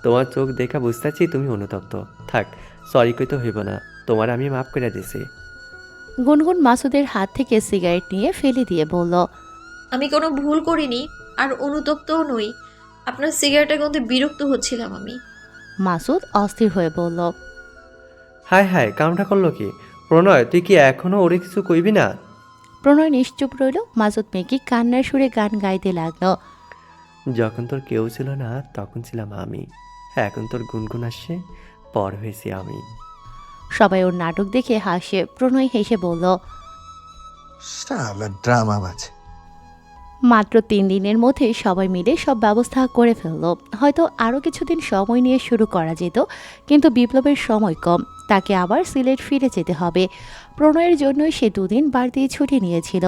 তোমার চোখ দেখা বুঝতেছি তুমি অনুতপ্ত। থাক, সরি কইতে হইব না, তোমার আমি মাফ করে দিছি। গুনগুন মাসুদের হাত থেকে সিগারেট নিয়ে ফেলে দিয়ে বলল। আমি কোনো ভুল করিনি, আর অনুতপ্তও নই। আপনার সিগারেটের গন্ধে বিরক্ত হচ্ছিলাম আমি। মাসুদ অস্থির হয়ে বলল। হায় হায়, কামটা করলো কি? প্রণয়, তুই কি এখনো ওরে কিছু কইবি না? প্রণয় নিশ্চুপ রইল। মাসুদ মেয়েকে কান্নার সুরে গান গাইতে লাগলো। যখন তোর কেউ ছিল না তখন ছিলাম আমি, এখন তোর গুনগুন আসছে, পর হয়েছি আমি। সবাই ওর নাটক দেখে হাসে। প্রণয় হেসে বলল। ড্রামা বাজ। মাত্র 3 দিনের মধ্যে সবাই মিলে সব ব্যবস্থা করে ফেলল। হয়তো আরও কিছুদিন সময় নিয়ে শুরু করা যেত, কিন্তু বিপ্লবের সময় কম, তাকে আবার সিলেট ফিরে যেতে হবে। প্রণয়ের জন্যই সে 2 দিন বাড়তি ছুটি নিয়েছিল,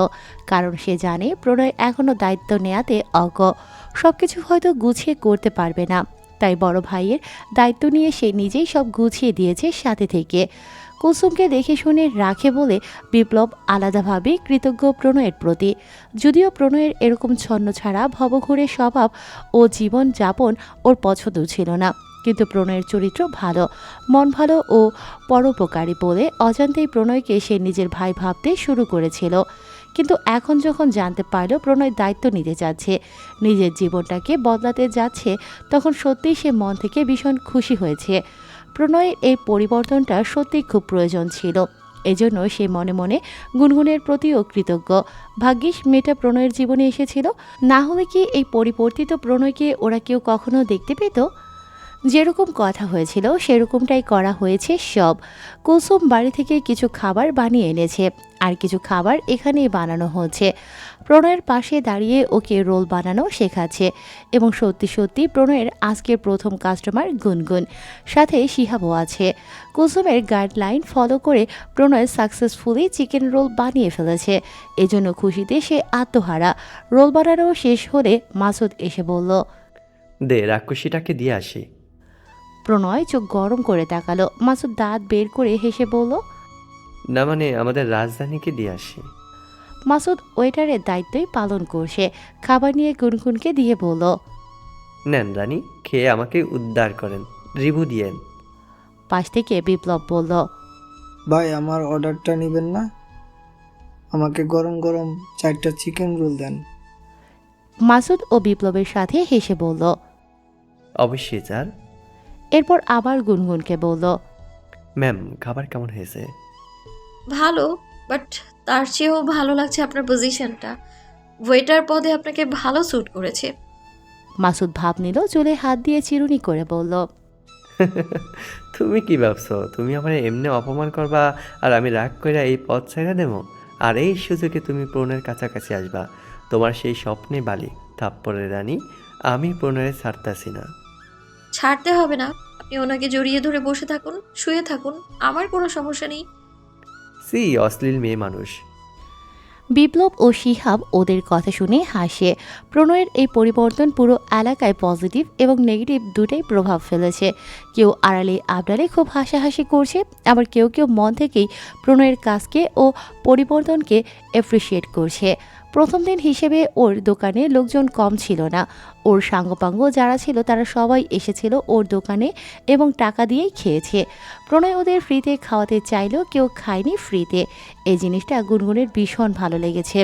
কারণ সে জানে প্রণয় এখনও দায়িত্ব নেয়াতে অজ্ঞ। সব কিছু হয়তো গুছিয়ে করতে পারবে না, তাই বড় ভাইয়ের দায়িত্ব নিয়ে সে নিজেই সব গুছিয়ে দিয়েছে সাথে থেকে। কুলসুমকে দেখে শুনে রাখে বলে বিপ্লব আলাদাভাবে কৃতজ্ঞ প্রণয়ের প্রতি। যদিও প্রণয়ের এরকম ছন্নছাড়া ভবঘুরে স্বভাব ও জীবন যাপন ওর পছন্দ ছিল না, কিন্তু প্রণয়ের চরিত্র ভালো, মন ভালো ও পরোপকারী বলে অজান্তেই প্রণয়কে সে নিজের ভাই ভাবতে শুরু করেছিল। কিন্তু এখন যখন জানতে পারল প্রণয় দায়িত্ব নিতে যাচ্ছে, নিজের জীবনটাকে বদলাতে যাচ্ছে, তখন সত্যিই সে মন থেকে ভীষণ খুশি হয়েছে। প্রণয়ের এই পরিবর্তনটা সত্যিই খুব প্রয়োজন ছিল। এজন্য সে মনে মনে গুনগুনের প্রতিও কৃতজ্ঞ। ভাগ্যিস মেয়েটা প্রণয়ের জীবনে এসেছিল, না হলে কি এই পরিবর্তিত প্রণয়কে ওরা কেউ কখনো দেখতে পেত? যেরকম কথা হয়েছিল সেরকমটাই করা হয়েছে সব। কুলসুম বাড়ি থেকে কিছু খাবার বানিয়ে এনেছে, আর কিছু খাবার এখানেই বানানো হচ্ছে। প্রণয়ের পাশে দাঁড়িয়ে ওকে রোল বানানো শেখাচ্ছে, এবং সত্যি সত্যি প্রণয়ের আজকের প্রথম কাস্টমার গুনগুন, সাথে শিহাবও আছে। কুলসুমের গাইডলাইন ফলো করে প্রণয় সাকসেসফুলি চিকেন রোল বানিয়ে ফেলেছে, এজন্য খুশিতে সে আত্মহারা। রোল বানানো শেষ হলে মাসুদ এসে বলল। দে রাক্ষসীটাকে দিয়ে আসি। প্রণয় চোখ গরম করে তাকালো। মাসুদ দাঁত বের করে হেসে বলল। না মানে আমাদের রাজধানীকে দিয়ে আসি। মাসুদ ওয়েটারের দায়িত্বই পালন করছে। খাবার নিয়ে গুনগুনকে দিয়ে বলল, নেন রানী, খেয়ে আমাকে উদ্ধার করেন, রিভিউ দিয়েন। পাশ থেকে বিপ্লব বলল, ভাই আমার অর্ডারটা নেবেন না? আমাকে গরম গরম 4টা চিকেন রোল দেন। মাসুদ ও বিপ্লবের সাথে হেসে বলল। অবশ্যই স্যার। এরপর আবার গুনগুনকে বলল, ম্যাম খাবার কেমন হয়েছে? ভালো, বাট তার চেয়েও ভালো লাগছে আপনার পজিশনটা। ওয়েটার পদে আপনাকে ভালো স্যুট করেছে। মাসুদ ভাব নিল, চুলে হাত দিয়ে চিরুনি করে বলল, তুমি কি ভাবছো তুমি আমার এমনি অপমান করবা আর আমি রাগ করে এই পথ ছেড়ে দেবো? আর এই সুযোগে তুমি প্রণয়ের কাছাকাছি আসবা, তোমার সেই স্বপ্নে বালি থাপ্পড়ের রানী। আমি প্রণয়ে ছাড়তাছি না। ছাড়তে হবে না, আপনি ওনাকে জড়িয়ে ধরে বসে থাকুন, শুয়ে থাকুন, আমার কোনো সমস্যা নেই। সি অশ্লীল মেয়ে মানুষ। বিপ্লব ও শিহাব ওদের কথা শুনে হাসে। প্রণয়ের এই পরিবর্তন পুরো এলাকায় পজিটিভ এবং নেগেটিভ দুটাই প্রভাব ফেলেছে। কেউ আড়ালে আবডালে খুব হাসাহাসি করছে, আবার কেউ কেউ মন থেকেই প্রণয়ের কাজকে ও পরিবর্তনকে অ্যাপ্রিসিয়েট করছে। প্রথম দিন হিসেবে ওর দোকানে লোকজন কম ছিল না। ওর সাঙ্গপাঙ্গ যারা ছিল তারা সবাই এসেছিল ওর দোকানে এবং টাকা দিয়েই খেয়েছে। প্রণয় ওদের ফ্রিতে খাওয়াতে চাইলেও কেউ খায়নি ফ্রিতে। এই জিনিসটা গুনগুনের ভীষণ ভালো লেগেছে।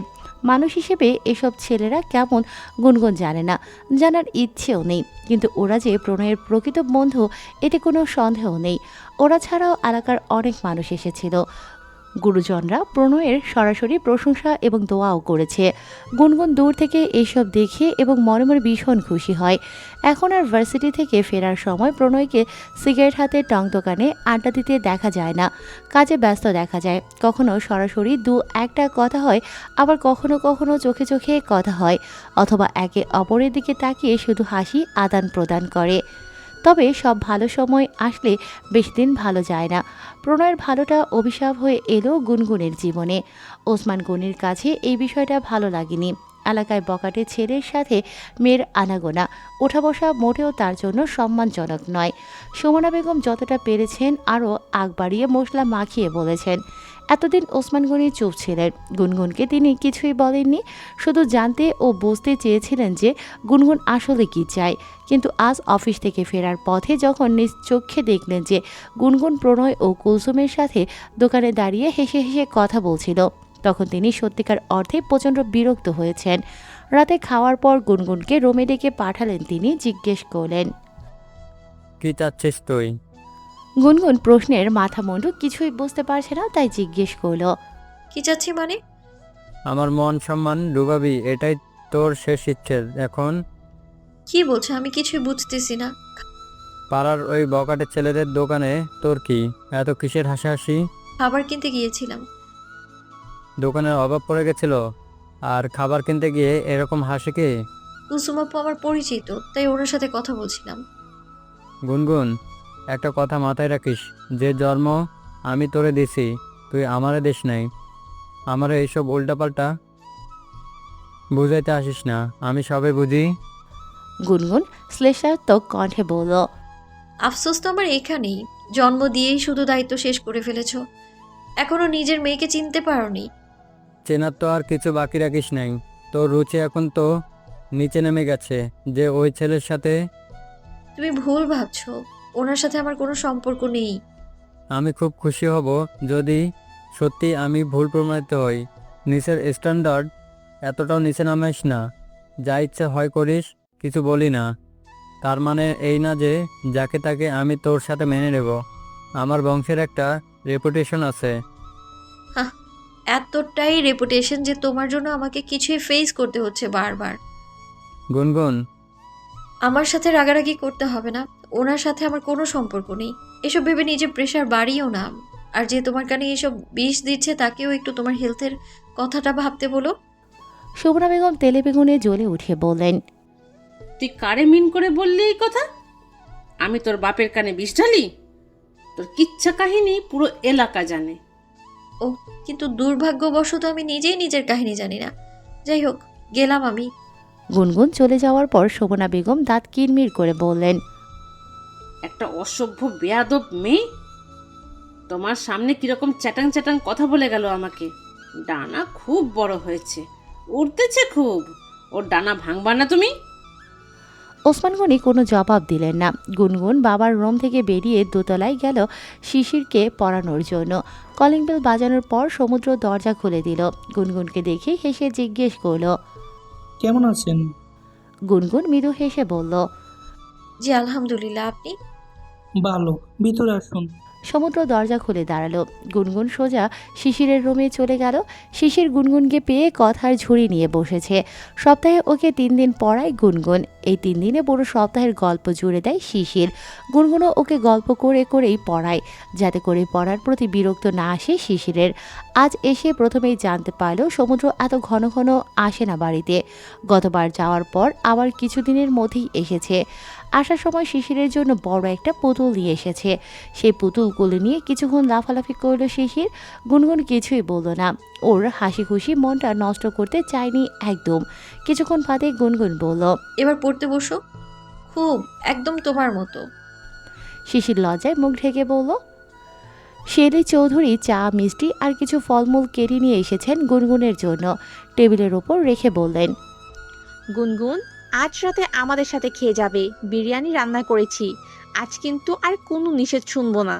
মানুষ হিসেবে এসব ছেলেরা কেমন গুনগুন জানে না, জানার ইচ্ছেও নেই, কিন্তু ওরা যে প্রণয়ের প্রকৃত বন্ধু এতে কোনো সন্দেহ নেই। ওরা ছাড়াও এলাকার অনেক মানুষ এসেছিল। গুরুজনরা প্রণয়ের সরাসরি প্রশংসা এবং দোয়াও করেছে। গুনগুন দূর থেকে এইসব দেখে এবং মনে মনে ভীষণ খুশি হয়। এখন আর ভার্সিটি থেকে ফেরার সময় প্রণয়কে সিগারেট হাতে টং দোকানে আড্ডা দিতে দেখা যায় না। কাজে ব্যস্ত দেখা যায়। কখনো সরাসরি দু একটা কথা হয়, আবার কখনো কখনো চোখে চোখে কথা হয়, অথবা একে অপরের দিকে তাকিয়ে শুধু হাসি আদান প্রদান করে। তবে সব ভালো সময় আসলে বেশি দিন ভালো যায় না। প্রণয়ের ভালোটা অভিশাপ হয়ে এলো গুনগুনের জীবনে। ওসমান গনির কাছে এই বিষয়টা ভালো লাগেনি। এলাকায় বকাটে ছেলের সাথে মেয়ের আনাগোনা ওঠা বসা মোটেও তার জন্য সম্মানজনক নয়। সুমনা বেগম যতটা পেরেছেন আরও আগ বাড়িয়ে মশলা মাখিয়ে বলেছেন। এতদিন ওসমান গনি চুপ ছিলেন। গুনগুনকে তিনি কিছুই বলেননি, শুধু জানতে ও বুঝতে চেয়েছিলেন যে গুনগুন আসলে কি চায়। কিন্তু আজ অফিস থেকে ফেরার পথে যখন নিজ চোখে দেখলেন যে গুনগুন প্রণয় ও কুলসুমের সাথে দোকানে দাঁড়িয়ে হেসে হেসে কথা বলছিল, তখন তিনি সত্যিকার অর্থে প্রচণ্ড বিরক্ত হয়েছেন। রাতে খাওয়ার পর গুনগুনকে রুমে ডেকে পাঠালেন। তিনি জিজ্ঞেস করলেন, কি চাচ্ছিস তুই? গুনগুন প্রশ্নের মাথা মুন্ডু কিছুই বুঝতে পারছে না, তাই জিজ্ঞেস করল, কি চাচ্ছি মানে? আমার মন সম্মান ডুবাবি, এটাই তোর শেষ ইচ্ছে এখন? কি বলছে আমি কিছুই বুঝতেছি না। পাড়ার ওই বকাটে ছেলেদের দোকানে তোর কি এত কিসের হাসাহাসি? খাবার কিনতে গিয়েছিলাম। দোকানের অভাব পড়ে গেছিল আর খাবার কিনতে গিয়ে এরকম হাসি কি? কুসুম আপু আমার পরিচিত, তাই ওনার সাথে কথা বলছিলাম। গুনগুন, একটা কথা মাথায় রাখিস, যে জন্ম আমি তোরে দিছি তুই আমারে দিস নাই। আমারে এইসব উল্টাপাল্টা বুঝাইতে আসিস না, আমি সবে বুঝি। গুনগুন শ্লেষাত্মক কণ্ঠে বলল, আফসোস তো আমার এখানেই, জন্ম দিয়েই শুধু দায়িত্ব শেষ করে ফেলেছ। এখনো নিজের মেয়েকে চিনতে পারোনি। চেনার তো আর কিছু বাকি রাখিস নাই। তোর রুচি এখন তো নিচে নেমে গেছে যে ওই ছেলের সাথে। তুমি ভুল ভাবছো, ওনার সাথে আমার কোনো সম্পর্ক নেই। আমি খুব খুশি হব যদি সত্যি আমি ভুল প্রমাণিত হই। নিচের স্ট্যান্ডার্ড এতটাও নিচে নামাইস না। যা ইচ্ছে হয় করিস, কিছু বলি না। তার মানে এই না যে যাকে তাকে আমি তোর সাথে মেনে নেব। আমার বংশের একটা রেপুটেশন আছে। এতটাই রেপুটেশন যে তোমার জন্য আমাকে কিছুই ফেস করতে হচ্ছে বারবার। গুনগুন, আমার সাথে রাগারাগি করতে হবে না, ওনার সাথে আমার কোনো সম্পর্ক নেই। এসব ভেবে নিজে প্রেশার বাড়িও না। আর যে তোমার কানে এসব বিষ দিচ্ছে তাকেও একটু তোমার হেলথের কথাটা ভাবতে বলো। সুমনা বেগম তেলে বেগুনে জ্বলে উঠে বললেন, তুই কারে মিন করে বললি এই কথা? আমি তোর বাপের কানে বিষ ঢালি? তোর কিচ্ছা কাহিনী পুরো এলাকা জানে। ও, কিন্তু দুর্ভাগ্যবশত আমি নিজেই নিজের কাহিনী জানি না। যাই হোক, গেলাম আমি। গুনগুন চলে যাওয়ার পর সুমনা বেগম দাঁত কিরমির করে বললেন, একটা অসভ্য বেয়াদব মেয়ে তোমার সামনে কিরকম চ্যাটাং চ্যাটাং কথা বলে গেল আমাকে। ডানা খুব বড় হয়েছে, উড়তেছে খুব। ওর ডানা ভাঙবা না তুমি? ওসমান গনি কোনো জবাব দিলেন না। গুনগুন বাবার রুম থেকে বেরিয়ে দোতলায় গেল শিশিরকে পড়ানোর জন্য। কলিং বেল বাজানোর পর সমুদ্র দরজা খুলে দিল। গুনগুনকে দেখে হেসে জিজ্ঞেস করলো। কেমন আছেন? গুনগুন মৃদু হেসে বলল। জি আলহামদুলিল্লাহ, আপনি? ভালো, ভিতরে আসুন। সমুদ্র দরজা খুলে দাঁড়ালো। গুনগুন সোজা শিশিরের রুমে চলে গেল। শিশির গুনগুনকে পেয়ে কথার ঝুড়ি নিয়ে বসেছে। সপ্তাহে ওকে 3 দিন পড়ায় গুনগুন। এই 3 দিনে পুরো সপ্তাহের গল্প জুড়ে দেয় শিশির। গুনগুনও ওকে গল্প করে করেই পড়ায়, যাতে করে পড়ার প্রতি বিরক্ত না আসে শিশিরের। আজ এসে প্রথমেই জানতে পারল সমুদ্র এত ঘন ঘন আসে না বাড়িতে। গতবার যাওয়ার পর আবার কিছুদিনের মধ্যেই এসেছে। আসার সময় শিশিরের জন্য বড় একটা পুতুল নিয়ে এসেছে। সেই পুতুল কোলে নিয়ে কিছুক্ষণ লাফালাফি করলো শিশির। গুনগুন কিছুই বলল না। ওর হাসি খুশি মনটা নষ্ট করতে চায়নি একদম। কিছুক্ষণ বাদে গুনগুন বলল। এবার পড়তে বসো, খুব একদম তোমার মতো। শিশির লজ্জায় মুখ ঢেকে বলল। শেলি চৌধুরী চা, মিষ্টি আর কিছু ফলমূল কেটে নিয়ে এসেছেন গুনগুনের জন্য। টেবিলের ওপর রেখে বললেন। গুনগুন, আজ রাতে আমাদের সাথে খেয়ে যাবে। বিরিয়ানি রান্না করেছি। আজ কিন্তু আর কোনো নিষেধ শুনবো না।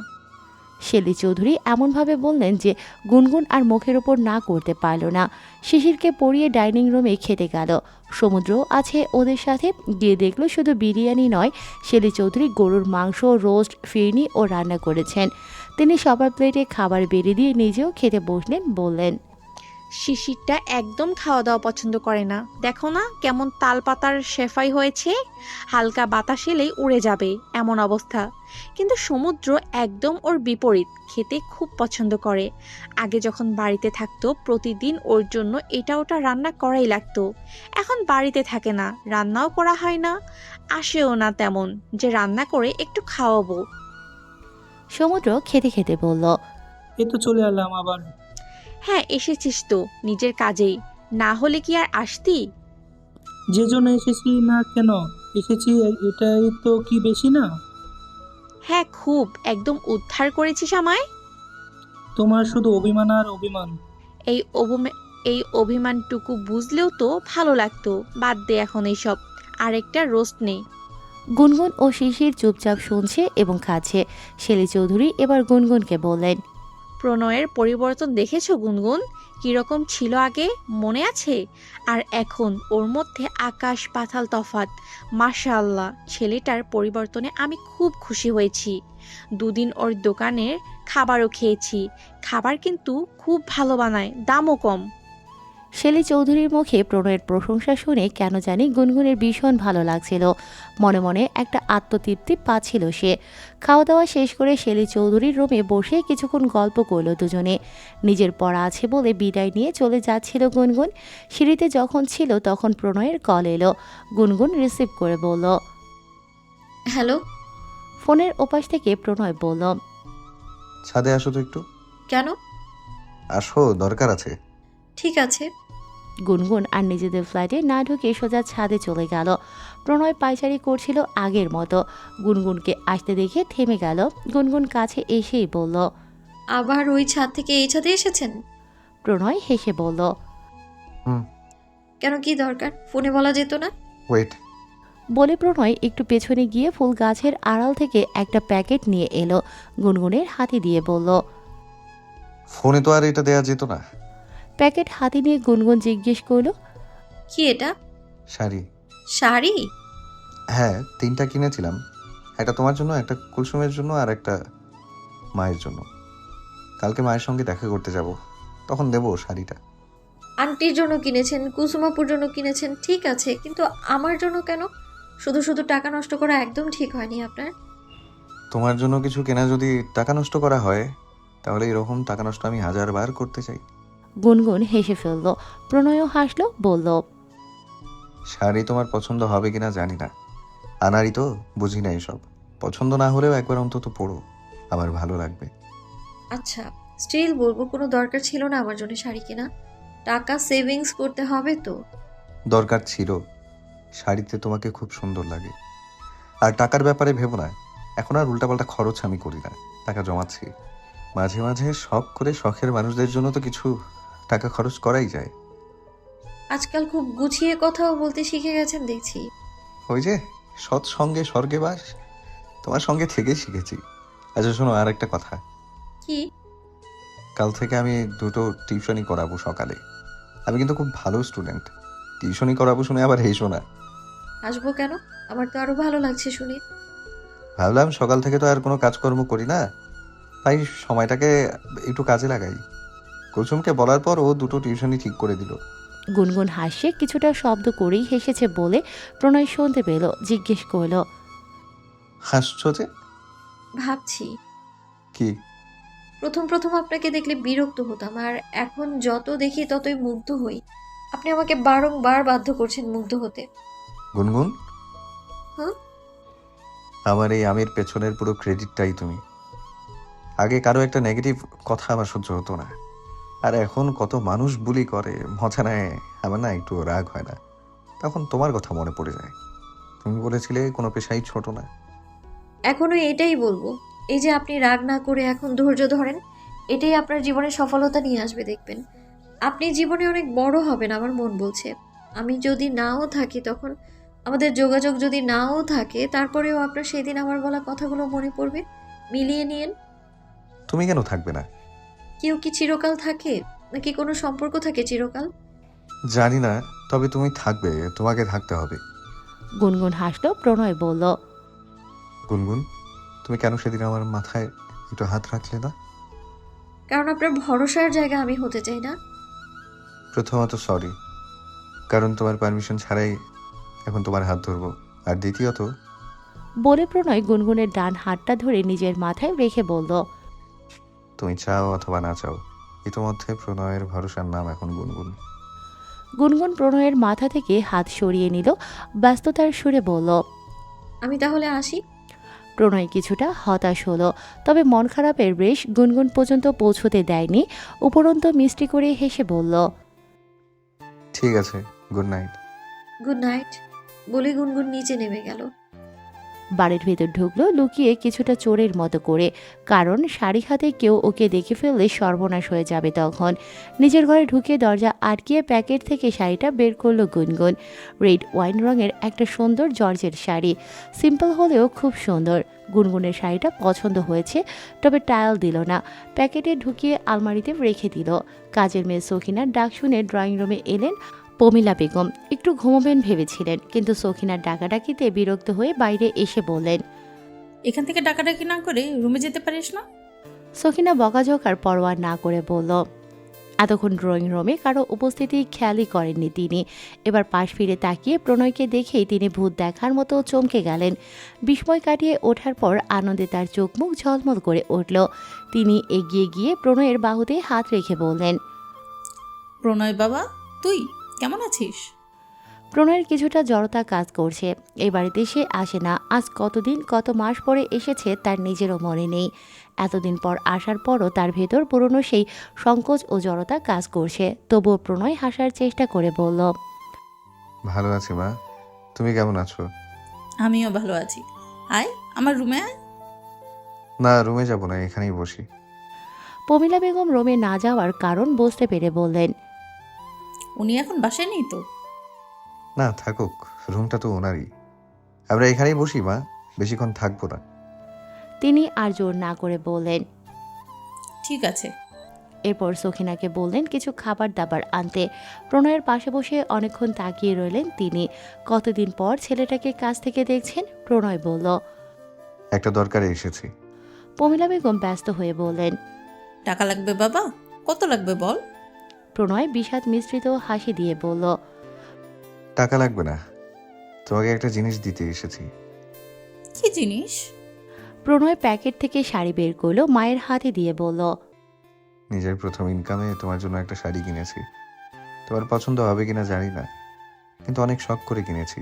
শেলি চৌধুরী এমনভাবে বললেন যে গুনগুন আর মুখের ওপর না করতে পারল না। শিশিরকে পরিয়ে ডাইনিং রুমে খেতে গেল। সমুদ্র আছে ওদের সাথে। গিয়ে দেখলো শুধু বিরিয়ানি নয়, শেলি চৌধুরী গরুর মাংস, রোস্ট, ফিরনি ও রান্না করেছেন। তিনি সবার প্লেটে খাবার বেড়ে দিয়ে নিজেও খেতে বসলেন। বললেন। শিশিরটা একদম খাওয়া দাওয়া পছন্দ করে না। দেখো না কেমন তাল পাতার শেফাই হয়েছে, হালকা বাতাস এলেই উড়ে যাবে এমন অবস্থা। কিন্তু সমুদ্র একদম ওর বিপরীত, খেতে খুব পছন্দ করে। আগে যখন বাড়িতে থাকতো প্রতিদিন ওর জন্য এটা ওটা রান্না করাই লাগতো। এখন বাড়িতে থাকে না, রান্নাও করা হয় না, আসেও না তেমন যে রান্না করে একটু খাওয়াবো। সমুদ্র খেতে খেতে বলল। এই তো চলে এলাম আবার। হ্যাঁ এসেছিস তো নিজের কাজেই, না হলে কি আর আসতি? যে জন্য এসেছি না কেন এসেছি, এটাই তো কি বেশি না? হ্যাঁ খুব, একদম উদ্ধার করেছিস আমায়। তোমার শুধু অভিমান আর অভিমান। এই অভিমানটুকু বুঝলেও তো ভালো লাগতো। বাদ দে এখন এইসব, আরেকটা রোস্ট নেই। গুনগুন ও শিশির চুপচাপ শুনছে এবং খাচ্ছে। শেলি চৌধুরী এবার গুনগুনকে বললেন। প্রণয়ের পরিবর্তন দেখেছো গুনগুন? কিরকম ছিল আগে মনে আছে? আর এখন ওর মধ্যে আকাশ পাতাল তফাৎ। মাশাআল্লাহ, ছেলেটার পরিবর্তনে আমি খুব খুশি হয়েছি। 2 দিন ওর দোকানের খাবারও খেয়েছি। খাবার কিন্তু খুব ভালো বানায়, দামও কম। শেলি চৌধুরীর মুখে প্রণয়ের প্রশংসা শুনে কেন জানি গুনগুনের ভীষণ ভালো লাগছিল। মনে মনে একটা আত্মতৃপ্তি পাচ্ছিল সে। খাওয়া দাওয়া শেষ করে শেলি চৌধুরীর রুমে বসে কিছুক্ষণ গল্প করলো দুজনে। নিজের পড়া আছে বলে বিদায় নিয়ে চলে যাচ্ছিল গুনগুন। সিঁড়িতে যখন ছিল তখন প্রণয়ের কল এলো। গুনগুন রিসিভ করে বলল। হ্যালো। ফোনের ওপাশ থেকে প্রণয় বলল। ছাদে আসো তো একটু। কেন? আসো, দরকার আছে। ঠিক আছে। গুনগুন আর নিজেদের ফ্ল্যাটে না ঢুকে সোজা ছাদে চলে গেল। প্রণয় পায়চারি করছিল আগের মতো। গুনগুনকে আসতে দেখে থেমে গেল। গুনগুন কাছে এসেই বলল। আবার ওই ছাদ থেকে এই ছাদে এসেছেন? প্রণয় হেসে বলল। হুম। কেন, কি দরকার? ফোনে বলা যেত না? ওয়েট। বলে প্রণয় একটু পেছনে গিয়ে ফুল গাছের আড়াল থেকে একটা প্যাকেট নিয়ে এলো। গুনগুনের হাতে দিয়ে বলল। ফোনে তো আর এটা দেয়া যেত না। প্যাকেট হাতে নিয়ে গুনগুন জিজ্ঞেস করলো। কি এটা? শাড়ি। শাড়ি? হ্যাঁ, 3টা কিনেছিলাম। একটা তোমার জন্য, একটা কুলসুমের জন্য, আর একটা মায়ের জন্য। কালকে মায়ের সঙ্গে দেখা করতে যাব, তখন দেবো শাড়িটা। আন্টির জন্য কিনেছেন, কুসুমাপুর জন্য কিনেছেন, ঠিক আছে, কিন্তু আমার জন্য কেন? শুধু শুধু টাকা নষ্ট করা একদম ঠিক হয়নি আপনার। তোমার জন্য কিছু কেনা যদি টাকা নষ্ট করা হয়, তাহলে এরকম টাকা নষ্ট আমি 1000 বার করতে চাই। গুনগুন হেসে ফেলল। প্রণয়ও হাসলো, বলল। শাড়ি তোমার পছন্দ হবে কিনা জানি না, আনারই তো, বুঝি না এসব। পছন্দ না হলেও একবার অন্তত পড়ো, আমার ভালো লাগবে। আচ্ছা, স্টিল বলবো কোনো দরকার ছিল না আমার জন্য শাড়ি কেনা। টাকা সেভিংস করতে হবে তো। দরকার ছিল, শাড়িতে তোমাকে খুব সুন্দর লাগে। আর টাকার ব্যাপারে ভেবো না, এখন আর উল্টাপাল্টা খরচ আমি করি না, টাকা জমাচ্ছি। মাঝে মাঝে শখ করে শখের মানুষদের জন্য তো কিছু টাকা খরচ করাই যায়। আজকাল খুব গুছিয়ে কথাও বলতে শিখে গেছেন দেখছি। ওই যে সৎ সঙ্গে স্বর্গে বাস, তোমার সঙ্গে থেকেই শিখেছি। আচ্ছা শোনো, আর একটা কথা। কি? কাল থেকে আমি 2টো টিউশনই করাবো সকালে। আমি কিন্তু খুব ভালো স্টুডেন্ট। টিউশনই করাবো শুনে আবার হেসো না। আসবো কেন? আমার তো আরো ভালো লাগছে শুনে। ভাবলাম সকাল থেকে তো আর কোনো কাজকর্ম করি না, তাই সময়টাকে একটু কাজে লাগাই। কুলসুমকে বলার পর ও 2টো টিউশনই ঠিক করে দিল। গুনগুন হাসে, কিছুটা শব্দ করেই হেসেছে বলে প্রণয় শুনতে পেল, জিজ্ঞেস করল, হাসছো যে? ভাবছি কি? প্রথম প্রথম আপনাকে দেখলে বিরক্ত হতাম, আর এখন যত দেখি ততই মুগ্ধ হই। আপনি আমাকে বারংবার বাধ্য করছেন মুগ্ধ হতে। গুনগুন, হ্যাঁ? আমার এই আমের পেছনের পুরো ক্রেডিটটাই তুমি। আগে কারো একটা নেগেটিভ কথা আমার সহ্য হতো না, আর এখন কত মানুষ বুলি করে, মজা নেয়, আমার না একটু রাগ হয় না। তখন তোমার কথা মনে পড়ে যায়। তুমি বলেছিলে কোনো পেশাই ছোট না। এখনো এটাই বলবো, এই যে আপনি রাগ না করে এখন ধৈর্য ধরেন, এটাই আপনার জীবনে সফলতা নিয়ে আসবে। দেখবেন আপনি জীবনে অনেক বড় হবেন, আমার মন বলছে। আমি যদি নাও থাকি তখন, আমাদের যোগাযোগ যদি নাও থাকে, তারপরেও আপনার সেদিন আমার বলা কথাগুলো মনে পড়বে। মিলিয়ে নিয়েন। তুমি কেন থাকবে না? কেউ কি চিরকাল থাকে, নাকি কোনো সম্পর্ক থাকে চিরকাল? জানি না, তবে তুমি থাকবে, তোমাকে থাকতে হবে। গুনগুন হাসলো। প্রণয় বলল, গুনগুন, তুমি কেন সেদিন আমার মাথায় একটু হাত রাখলে না? কারণ আপনার ভরসার জায়গা আমি হতে চাই না। প্রথমত সরি, কারণ তোমার পারমিশন ছাড়াই এখন তোমার হাত ধরবো। আর দ্বিতীয়ত, বলে প্রণয় গুনগুনের ডান হাতটা ধরে নিজের মাথায় রেখে বলল, তুমি চাও অথবা না চাও, ইতোমধ্যে প্রণয়ের ভরসার নাম এখন গুনগুন। গুনগুন প্রণয়ের মাথা থেকে হাত সরিয়ে নিল, ব্যস্ততার সুরে বলল, আমি তাহলে আসি। প্রণয় কিছুটা হতাশ হলো, তবে মন খারাপের রেশ গুনগুন পর্যন্ত পৌঁছতে দেয়নি। উপরন্ত মিষ্টি করে হেসে বলল, ঠিক আছে, গুড নাইট। গুড নাইট বলে গুনগুন নিচে নেমে গেল। বাড়ির ভেতর ঢুকলো লুকিয়ে, কিছুটা চোরের মতো করে, কারণ শাড়ি হাতে কেউ ওকে দেখে ফেললে সর্বনাশ হয়ে যাবে তখন। নিজের ঘরে ঢুকে দরজা আটকিয়ে প্যাকেট থেকে শাড়িটা বের করলো গুনগুন। রেড ওয়াইন রঙের একটা সুন্দর জর্জের শাড়ি, সিম্পল হলেও খুব সুন্দর। গুনগুনের শাড়িটা পছন্দ হয়েছে, তবে টায়াল দিল না, প্যাকেটে ঢুকিয়ে আলমারিতে রেখে দিল। কাজের মেয়ে সখিনার ডাক শুনে ড্রয়িং রুমে এলেন পমিলা বেগম। একটু ঘুমোবেন ভেবেছিলেন, কিন্তু সখিনার ডাকাডাকিতে বিরক্ত হয়ে বাইরে এসে বললেন, এখান থেকে ডাকাডাকি না করে রুমে যেতে পারিস না? সখিনা বকাঝকার পরোয়া না করে বলল। এতক্ষণ ড্রয়িং রুমে কারো উপস্থিতি খেয়ালই করেননি তিনি। এবার পাশ ফিরে তাকিয়ে প্রণয়কে দেখেই তিনি ভূত দেখার মতো চমকে গেলেন। বিস্ময় কাটিয়ে ওঠার পর আনন্দে তার চোখ মুখ ঝলমল করে উঠল। তিনি এগিয়ে গিয়ে প্রণয়ের বাহুতে হাত রেখে বললেন, প্রণয় বাবা, তুই কেমন আছিস? প্রণয়ের কিছুটা জড়তা কাজ করছে। এই বাড়িতে সে আসে না, আজ কতদিন কত মাস পরে এসেছে তার নিজেরও মনে নেই। এতদিন পর আসার পরও তার ভেতর পুরনো সেই সংকোচ ও জড়তা কাজ করছে। তবুও প্রণয় হাসার চেষ্টা করে বলল, ভালো আছি মা, তুমি কেমন আছো? আমিও ভালো আছি। আয় আমার রুমে আয়। না, রুমে যাব না, এখানেই বসি। পমিলা বেগম রুমে না যাওয়ার কারণ বুঝতে পেরে বললেন, উনি এখন বাসায় নেই তো? না থাকুক, রুমটা তো ওনারই। আমরা এখানেই বসি মা, বেশিক্ষণ থাকবো না। তিনি আর জোর না করে বললেন। ঠিক আছে। এরপর সখিনাকে বললেন কিছু খাবার দাবার আনতে। প্রণয়ের পাশে বসে অনেকক্ষণ তাকিয়ে রইলেন তিনি। কতদিন পর ছেলেটাকে কাছ থেকে দেখছেন। প্রণয় বলল, একটা দরকারে এসেছি। পমিলা বেগম ব্যস্ত হয়ে বললেন, টাকা লাগবে বাবা? কত লাগবে বল? প্রণয় বিষাদ মিশ্রিত হাসি দিয়ে বলল, টাকা লাগবে না, তোমাকে একটা জিনিস দিতে এসেছি। কি জিনিস? প্রণয় প্যাকেট থেকে শাড়ি বের করলো, মায়ের হাতে দিয়ে বলল, নিজের প্রথম ইনকামে তোমার জন্য একটা শাড়ি কিনেছি। তোমার পছন্দ হবে কিনা জানি না, কিন্তু অনেক শখ করে কিনেছি।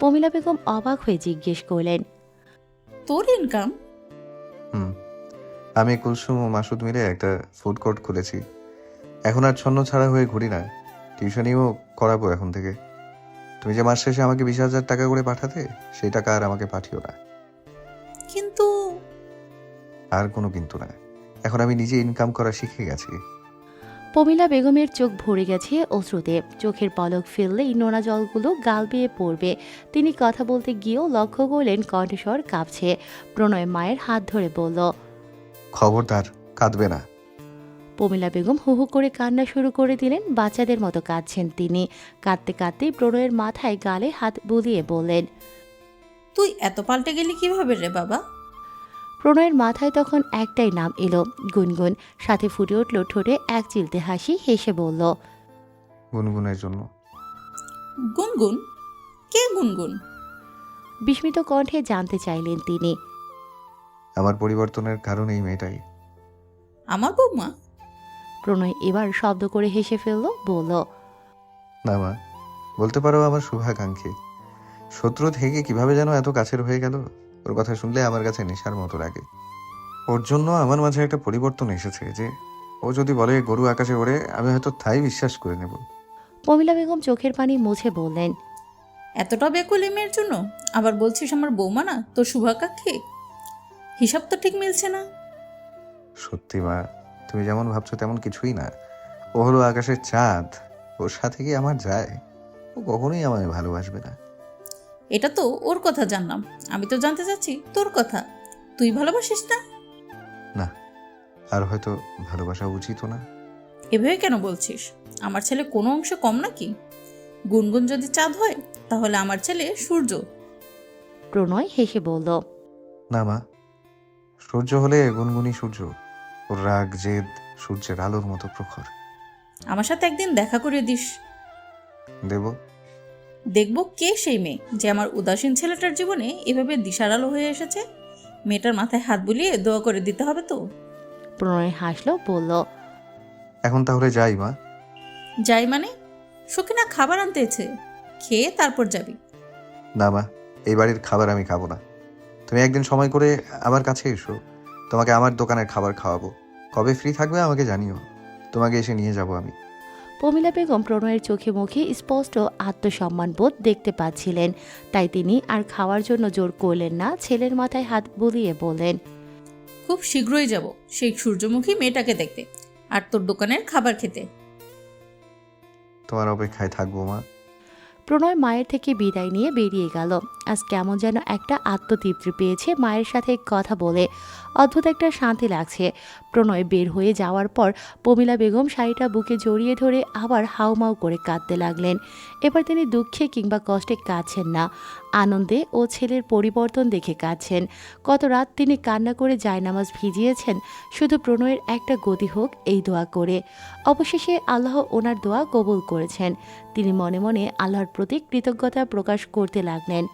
পমিলা বেগম অবাক হয়ে জিজ্ঞেস করলেন, তোর ইনকাম? আমি কুলসুম ও মাসুদ মিলে একটা ফুড কোর্ট খুলেছি। এখন আর ছন্ন ছাড়া হয়ে ঘুরি না, টিউশনিও করাবো এখন থেকে। তুমি যে মাস শেষে আমাকে 20,000 টাকা করে পাঠাতে, সেই টাকা আর আমাকে পাঠিও না। কিন্তু আর কোনো কিন্তু না, এখন আমি নিজে ইনকাম করা শিখে গেছি। পমিলা বেগমের চোখ ভরে গেছে অশ্রুতে। চোখের পলক ফেললেই নোনা জলগুলো গাল বেয়ে পড়বে। তিনি কথা বলতে গিয়েও লক্ষ্য করলেন কণ্ঠস্বর কাঁপছে। প্রণয় মায়ের হাত ধরে বলল, খবরদার, কাঁদবে না। পমিলা বেগম হু হু করে কান্না শুরু করে দিলেন। বাচ্চাদের মতো কাঁদছেন তিনি। কাঁদতে কাঁদতেই প্রণয়ের মাথায় গালে হাত বুলিয়ে বললেন, তুই এত পাল্টে গেলি কিভাবে রে বাবা? প্রণয়ের মাথায় তখন একটাই নাম এলো, গুনগুন। সাথে ফুটে উঠল ঠোঁটে এক চিলতে হাসি। হেসে বলল, গুনগুনের জন্য। গুনগুন? কে গুনগুন? বিস্মিত কণ্ঠে জানতে চাইলেন তিনি। আমার পরিবর্তনের কারণ এই মেয়েটাই। আমার বৌমা? প্রণয় এবার শব্দ করে হেসে ফেলল, বলল, না মা, বলতে পারো আমার শুভাকাঙ্ক্ষী। শত্রু থেকে কিভাবে যেন এত কাছের হয়ে গেল। ওর কথা শুনলে আমার কাছে নেশার মতো লাগে। ওর জন্য আমার মাঝে একটা পরিবর্তন এসেছে যে ও যদি বলে গরু আকাশে ওড়ে, আমি হয়তো তাই বিশ্বাস করে নেব। পমিলা বেগম চোখের পানি মুছে বললেন, এতটা বেকুলি মেয়ের জন্য আবার বলছিস আমার বৌমা না তোর শুভাকাঙ্ক্ষী? হিসাব তো ঠিক মিলছে না। সত্যি মা, তুমি যেমন ভাবছো তেমন কিছুই না। ও হলো আকাশের চাঁদ। ওর সাথে কি আমার যায়? ও কখনোই আমায় ভালোবাসবে না। এটা তো ওর কথা জানলাম, আমি তো জানতে চাচ্ছি তোর কথা। তুই ভালোবাসিস না? না, আর হয়তো ভালোবাসা উচিতও না। এভাবে কেন বলছিস? আমার ছেলে কোনো অংশ কম নাকি? গুনগুন যদি চাঁদ হয় তাহলে আমার ছেলে সূর্য। প্রণয় হেসে বলল, না মা, সূর্য হলে গুনগুনি সূর্য। ওর রাগ জেদ সূর্যের আলোর মতো প্রখর। আমার সাথে একদিন দেখা করে দিস। দেব। দেখব কে সেই মেয়ে যে আমার উদাসীন ছেলেটার জীবনে এভাবে দিশার আলো হয়ে এসেছে। মেয়েটার মাথায় হাত বুলিয়ে দোয়া করে দিতে হবে তো। প্রণয় হাসল, বলল, এখন তাহলে যাই মা। যাই মানে? সখিনা খাবার আনতেছে, খেয়ে তারপর যাবি। না মা, এই বাড়ির খাবার আমি খাবো না। তুমি একদিন সময় করে আমার কাছে এসো, তোমাকে আমার দোকানের খাবার খাওয়াবো। কবে ফ্রি থাকবে আমাকে জানিও, তোমাকে এসে নিয়ে যাব আমি। পমিলা বেগম প্রণয়ের চোখে মুখে স্পষ্ট আত্মসম্মানবোধ দেখতে পাচ্ছিলেন। তাই তিনি আর খাওয়ার জন্য জোর করলেন না। ছেলের মাথায় হাত বুলিয়ে বললেন, খুব শীঘ্রই যাব সেই সূর্যমুখী মেয়েটাকে দেখতে আর তোর দোকানের খাবার খেতে। তোমার অপেক্ষায় থাকবো মা। প্রণয় মায়ের থেকে বিদায় নিয়ে বেরিয়ে গেল। আজ কেমন যেন একটা আত্মতৃপ্তি পেয়েছে মায়ের সাথে কথা বলে। অদ্ভুত একটা শান্তি লাগছে। প্রণয় বের হয়ে যাওয়ার পর পমিলা বেগম শাড়িটা বুকে জড়িয়ে ধরে আবার হাউমাউ করে কাঁদতে লাগলেন। এবার তিনি দুঃখে কিংবা কষ্টে কাঁদছেন না, আনন্দে ও ছেলের পরিবর্তন দেখে কাঁদছেন। কত রাত তিনি কান্না করে জায়নামাজ ভিজিয়েছেন, শুধু প্রণয়ের একটা গতি হোক এই দোয়া করে। অবশেষে আল্লাহ ওনার দোয়া কবুল করেছেন। তিনি মনে মনে আল্লাহর প্রতি কৃতজ্ঞতা প্রকাশ করতে লাগলেন।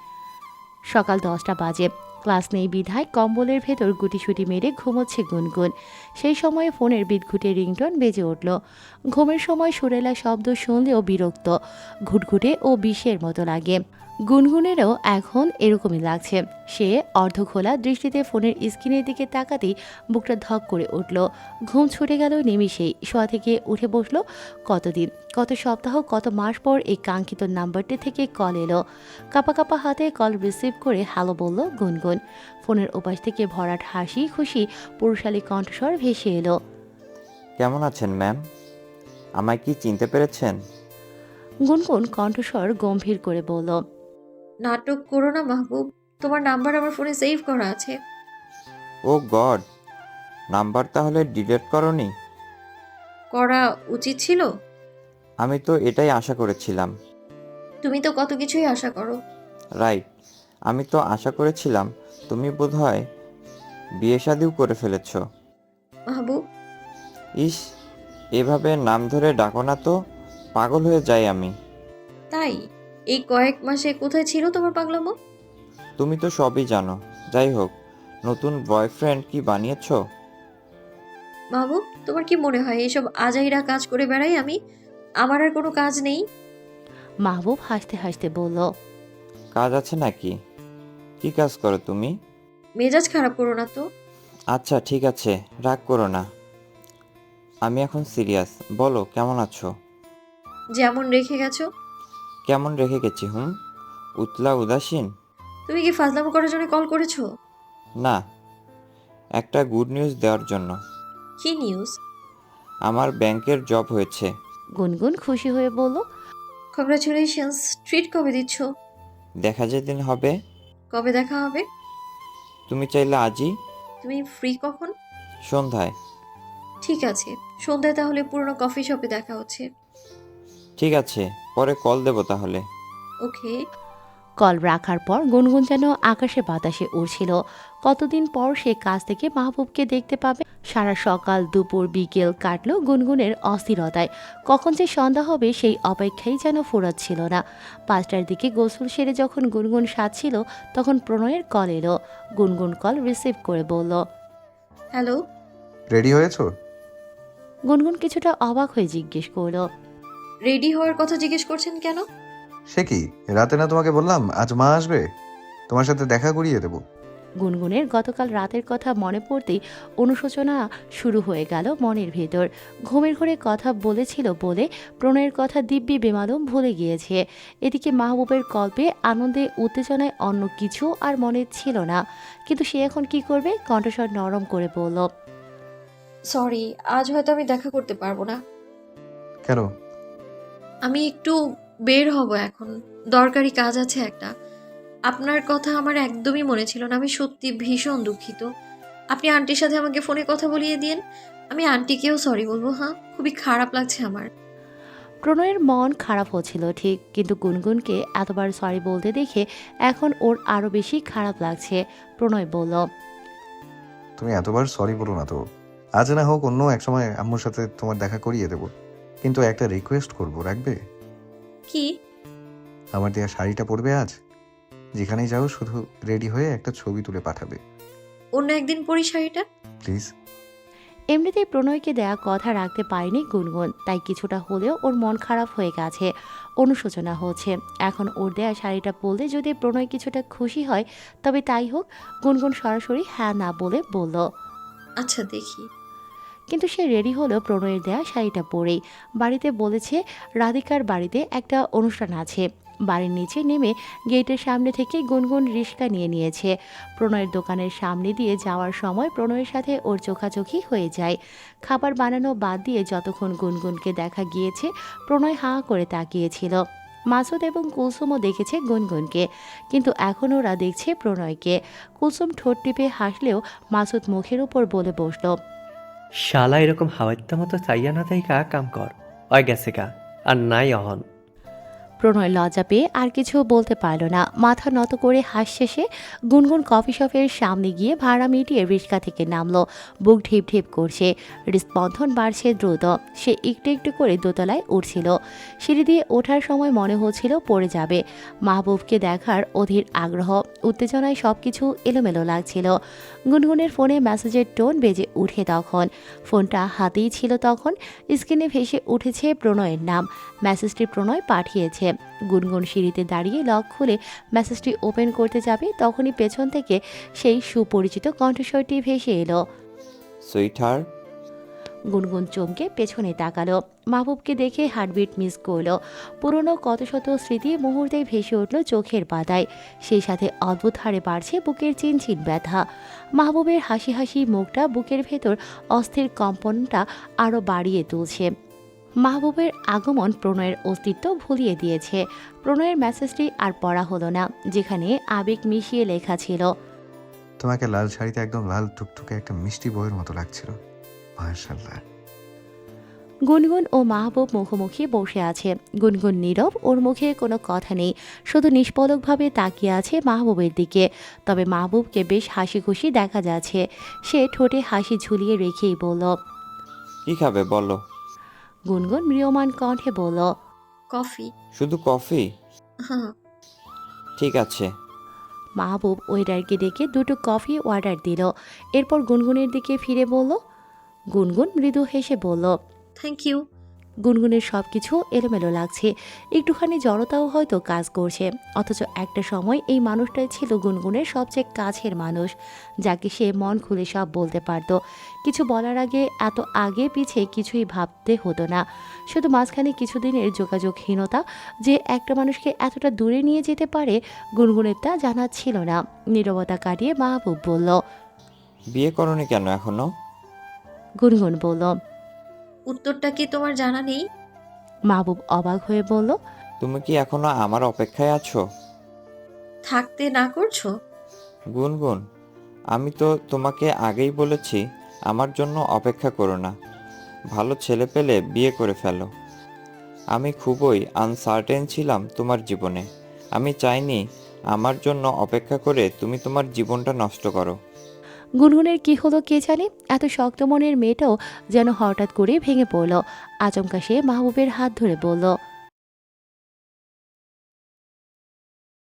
সকাল 10টা বাজে। ক্লাস নেই বিধায় কম্বলের ভেতর গুটিসুটি মেরে ঘুমোচ্ছে গুনগুন। সেই সময়ে ফোনের বিদঘুটে রিংটোন বেজে উঠল। ঘুমের সময় সুরেলা শব্দ শুনলেও বিরক্ত, ঘুটঘুটে ও বিষের মতো লাগে। গুনগুনেরও এখন এরকমই লাগছে। সে অর্ধখোলা দৃষ্টিতে ফোনের স্ক্রিনের দিকে তাকাতেই বুকটা ধক করে উঠল। ঘুম ছুটে গেল নিমিষেই। শোয়া থেকে উঠে বসল। কতদিন, কত সপ্তাহ, কত মাস পর এই কাঙ্ক্ষিত নাম্বারটি থেকে কল এলো। কাপা কাপা হাতে কল রিসিভ করে হ্যালো বলল গুনগুন। ফোনের ওপাশ থেকে ভরাট হাসি খুশি পুরুষালী কণ্ঠস্বর ভেসে এলো। কেমন আছেন ম্যাম? আমায় কি চিনতে পেরেছেন? গুনগুন কণ্ঠস্বর গম্ভীর করে বলল, নাটক করো না মাহবুব, তোমার নাম্বার আমার ফোনে সেভ করা আছে। ও গড, নাম্বার তাহলে ডিলিট করনি? করা উচিত ছিল। আমি তো এটাই আশা করেছিলাম। তুমি তো কত কিছুই আশা করো। রাইট, আমি তো আশা করেছিলাম তুমি বোধহয় বিয়ে শাদিও করে ফেলেছ। মাহবুব, ইস, এভাবে নাম ধরে ডাকো না তো, পাগল হয়ে যাই আমি। তাই এই কয়েক মাসে কোথায় ছিল তোমার পাগলামো? তুমি তো সবই জানো। যাই হোক, নতুন বয়ফ্রেন্ড কি বানিয়েছো? মাহবুব, তোমার কি মনে হয় এইসব আজাইরা কাজ করে বেড়াই আমি? আমার আর কোনো কাজ নেই? মাহবুব হাসতে হাসতে বলল, কাজ আছে নাকি? কি কাজ করো তুমি? মেজাজ খারাপ করো না তো। আচ্ছা ঠিক আছে, রাগ করো না। আমি এখন সিরিয়াস। বলো কেমন আছো? যেমন রেখে গেছো। কেমন রেখে গেছি? উতলা উদাসীন? তুমি কি ফাজলামো করার জন্য কল করেছো? না, একটা গুড নিউজ দেওয়ার জন্য। কি নিউজ? আমার ব্যাংকের জব হয়েছে। গুনগুন খুশি হয়ে বলল। কংগ্রাচুলেশনস। ট্রিট কবে দিচ্ছ? দেখা যেদিন হবে। কবে দেখা হবে? তুমি চাইলে আজই। তুমি ফ্রি কখন? সন্ধ্যায়। ঠিক আছে, সন্ধ্যায় তাহলে পুরনো কফি শপে দেখা হচ্ছে। ঠিক আছে, পরে কল দেবো তাহলে। ওকে। কল রাখার পর গুনগুন যেন আকাশে বাতাসে উড়ছিল। কতদিন পর সে কাজ থেকে মাহবুবকে দেখতে পাবে। সারা সকাল দুপুর বিকেল কাটলো গুনগুনের অস্থিরতায়। কখন যে সন্ধ্যা হবে সেই অপেক্ষাই যেন ফুরাচ্ছিল না। 5টার দিকে গোসল সেরে যখন গুনগুন সাজছিল তখন প্রণয়ের কল এলো। গুনগুন কল রিসিভ করে বলল। হ্যালো। রেডি হয়েছো? গুনগুন কিছুটা অবাক হয়ে জিজ্ঞেস করলো। রেডি হওয়ার কথা জিজ্ঞেস করছেন কেন? সে কি, রাতে না তোমাকে বললাম আজ মা আসবে, তোমার সাথে দেখা করিয়ে দেবো। গুনগুনের গতকাল রাতের কথা মনে পড়তেই অনুশোচনা শুরু হয়ে গেল মনের ভেতর। ঘুমের ঘরে কথা বলেছিল বলে প্রণয়ের কথা দিব্যি বেমালুম ভুলে গিয়েছে। এদিকে মাহবুবের কল্পে আনন্দে উত্তেজনায় অন্য কিছু আর মনে ছিল না। কিন্তু সে এখন কি করবে? কণ্ঠস্বর নরম করে বলল। সরি, আজ হয়তো আমি দেখা করতে পারবো না। কেন? আমি একটু বের হব এখন, দরকারি কাজ আছে একটা। আপনার কথা আমার একদমই মনে ছিল না। আমি সত্যি ভীষণ দুঃখিত। আপনি আন্টির সাথে আমাকে ফোনে কথা বলিয়ে দিন। আমি আন্টিকেও সরি বলবো। হ্যাঁ, খুবই খারাপ লাগছে আমার। প্রণয়ের মন খারাপ হচ্ছিল ঠিক, কিন্তু গুনগুনকে এতবার সরি বলতে দেখে এখন ওর আরও বেশি খারাপ লাগছে। প্রণয় বলল। তুমি এতবার সরি বলো না তো। আজ না হোক অন্য এক সময় আম্মুর সাথে তোমার দেখা করিয়ে দেবো, কিন্তু একটা রিকোয়েস্ট করবো, রাখবে? কি? আমার দেয়া শাড়িটা পরবে আজ। যেখানেই যাও শুধু রেডি হয়ে একটা ছবি তুলে পাঠাবে, অন্য একদিন পরি শাড়িটা। প্লিজ। এমনিতেই প্রণয়কে দেয়া কথা রাখতে পারেনি গুনগুন, তাই কিছুটা হলেও ওর মন খারাপ হয়ে গেছে। অনুশোচনা হচ্ছে। এখন ওর দেয়া শাড়িটা পরলে যদি প্রণয় কিছুটা খুশি হয় তবে তাই হোক। গুনগুন সরাসরি হ্যাঁ না বলে বলল। আচ্ছা, দেখি। কিন্তু সে রেডি হলো প্রণয়ের দেয়া শাড়িটা পরেই। বাড়িতে বলেছে রাধিকার বাড়িতে একটা অনুষ্ঠান আছে। বাড়ির নিচে নেমে গেটের সামনে থেকে গুনগুন রিক্সা নিয়ে নিয়েছে। প্রণয়ের দোকানের সামনে দিয়ে যাওয়ার সময় প্রণয়ের সাথে ওর চোখাচোখি হয়ে যায়। খাবার বানানো বাদ দিয়ে যতক্ষণ গুনগুনকে দেখা গিয়েছে প্রণয় হাঁ করে তাকিয়েছিল। মাসুদ এবং কুলসুমও দেখেছে গুনগুনকে, কিন্তু এখন ওরা দেখছে প্রণয়কে। কুলসুম ঠোঁট টিপে হাসলেও মাসুদ মুখের উপর বলে বসল। শালা এরকম হাওয়াইতে মতো চাইয়া না তাই কাম কর, অয় গেছে কা আর নাই অহন। প্রণয় লজ্জা পেয়ে আর কিছু বলতে পারল না। মাথা নত করে হাস শেষে গুনগুন কফি শপের সামনে গিয়ে ভাড়া মিটিয়ে রিক্সা থেকে নামলো। বুক ঢিপ ঢিপ করছে, হৃদস্পন্দন বাড়ছে দ্রুত। সে একটু একটু করে দোতলায় উঠছিল। সিঁড়ি দিয়ে ওঠার সময় মনে হচ্ছিল পড়ে যাবে। মাহবুবকে দেখার অধীর আগ্রহ, উত্তেজনায় সব কিছু এলোমেলো লাগছিল। গুনগুনের ফোনে মেসেজের টোন বেজে উঠে তখন। ফোনটা হাতেই ছিল তখন। স্ক্রিনে ভেসে উঠেছে প্রণয়ের নাম। মেসেজটি প্রণয় পাঠিয়েছে। গুনগুন সিঁড়িতে দাঁড়িয়ে লক খুলে মেসেজটি ওপেন করতে যাবে তখনই পেছন থেকে সেই সুপরিচিত কণ্ঠস্বরটি ভেসে এলো। সুইটহার্ট। গুনগুন চমকে পেছনে তাকালো। মাহবুবকে দেখে হার্টবিট মিস করলো। পুরনো কত শত স্মৃতি মুহূর্তে ভেসে উঠল চোখের পাতায়। সেই সাথে অদ্ভুত হারে বাড়ছে বুকের চিনচিন ব্যথা। মাহবুবের হাসি হাসি মুখটা বুকের ভেতর অস্থির কম্পনটা আরও বাড়িয়ে তুলছে। মাহবুবের আগমন প্রণয়ের অস্তিত্ব ভুলিয়ে দিয়েছে। প্রণয়ের মেসেজটি আর পড়া হলো না, যেখানে আবেগ মিশিয়ে লেখা ছিল। তোমাকে লাল শাড়িতে একদম লাল টুকটুকে একটা মিষ্টি বইয়ের মতো লাগছিল, মাশাআল্লাহ। গুনগুন ও মাহবুব মুখোমুখি বসে আছে। গুনগুন নীরব, ওর মুখে কোনো কথা নেই, শুধু নিষ্পলকভাবে তাকিয়ে আছে মাহবুবের দিকে। তবে মাহবুবকে বেশ হাসি খুশি দেখা যাচ্ছে। সে ঠোঁটে হাসি ঝুলিয়ে রেখেই বলল। কি খাবে বলো? গুনগুন ম্রিয়মান কণ্ঠে বলল। কফি। শুধু কফি? হ্যাঁ। ঠিক আছে। মাহবুব ওয়েটারকে ডেকে 2টো কফি অর্ডার দিল। এরপর গুনগুনের দিকে ফিরে বলল। গুনগুন মৃদু হেসে বলল, থ্যাংক ইউ। গুনগুনের সব কিছু এলোমেলো লাগছে। একটুখানি জড়তাও হয়তো কাজ করছে। অথচ একটা সময় এই মানুষটাই ছিল গুনগুনের সবচেয়ে কাছের মানুষ, যাকে সে মন খুলে সব বলতে পারত। কিছু বলার আগে এত আগে পিছে কিছুই ভাবতে হতো না। শুধু মাঝখানে কিছুদিনের যোগাযোগহীনতা যে একটা মানুষকে এতটা দূরে নিয়ে যেতে পারে গুনগুনের তা জানা ছিল না। নীরবতা কাটিয়ে মাহবুব বলল। বিয়ে করনি কেন এখনো? গুনগুন বলল। উত্তরটা কি তোমার জানা নেই? মাহবুব অবাক হয়ে বলল, তুমি কি এখনো আমার অপেক্ষায় আছো? থাকতে না করছো? গুনগুন, আমি তো তোমাকে আগেই বলেছি আমার জন্য অপেক্ষা করো না। ভালো ছেলে পেলে বিয়ে করে ফেলো। আমি খুবই আনসার্টেন ছিলাম তোমার জীবনে। আমি চাইনি আমার জন্য অপেক্ষা করে তুমি তোমার জীবনটা নষ্ট করো। গুনগুনের কি হলো কে জানে, এত শক্ত মনের মেয়েটাও যেন হঠাৎ করে ভেঙে পড়ল। আচমকা সে মাহবুবের হাত ধরে বলল,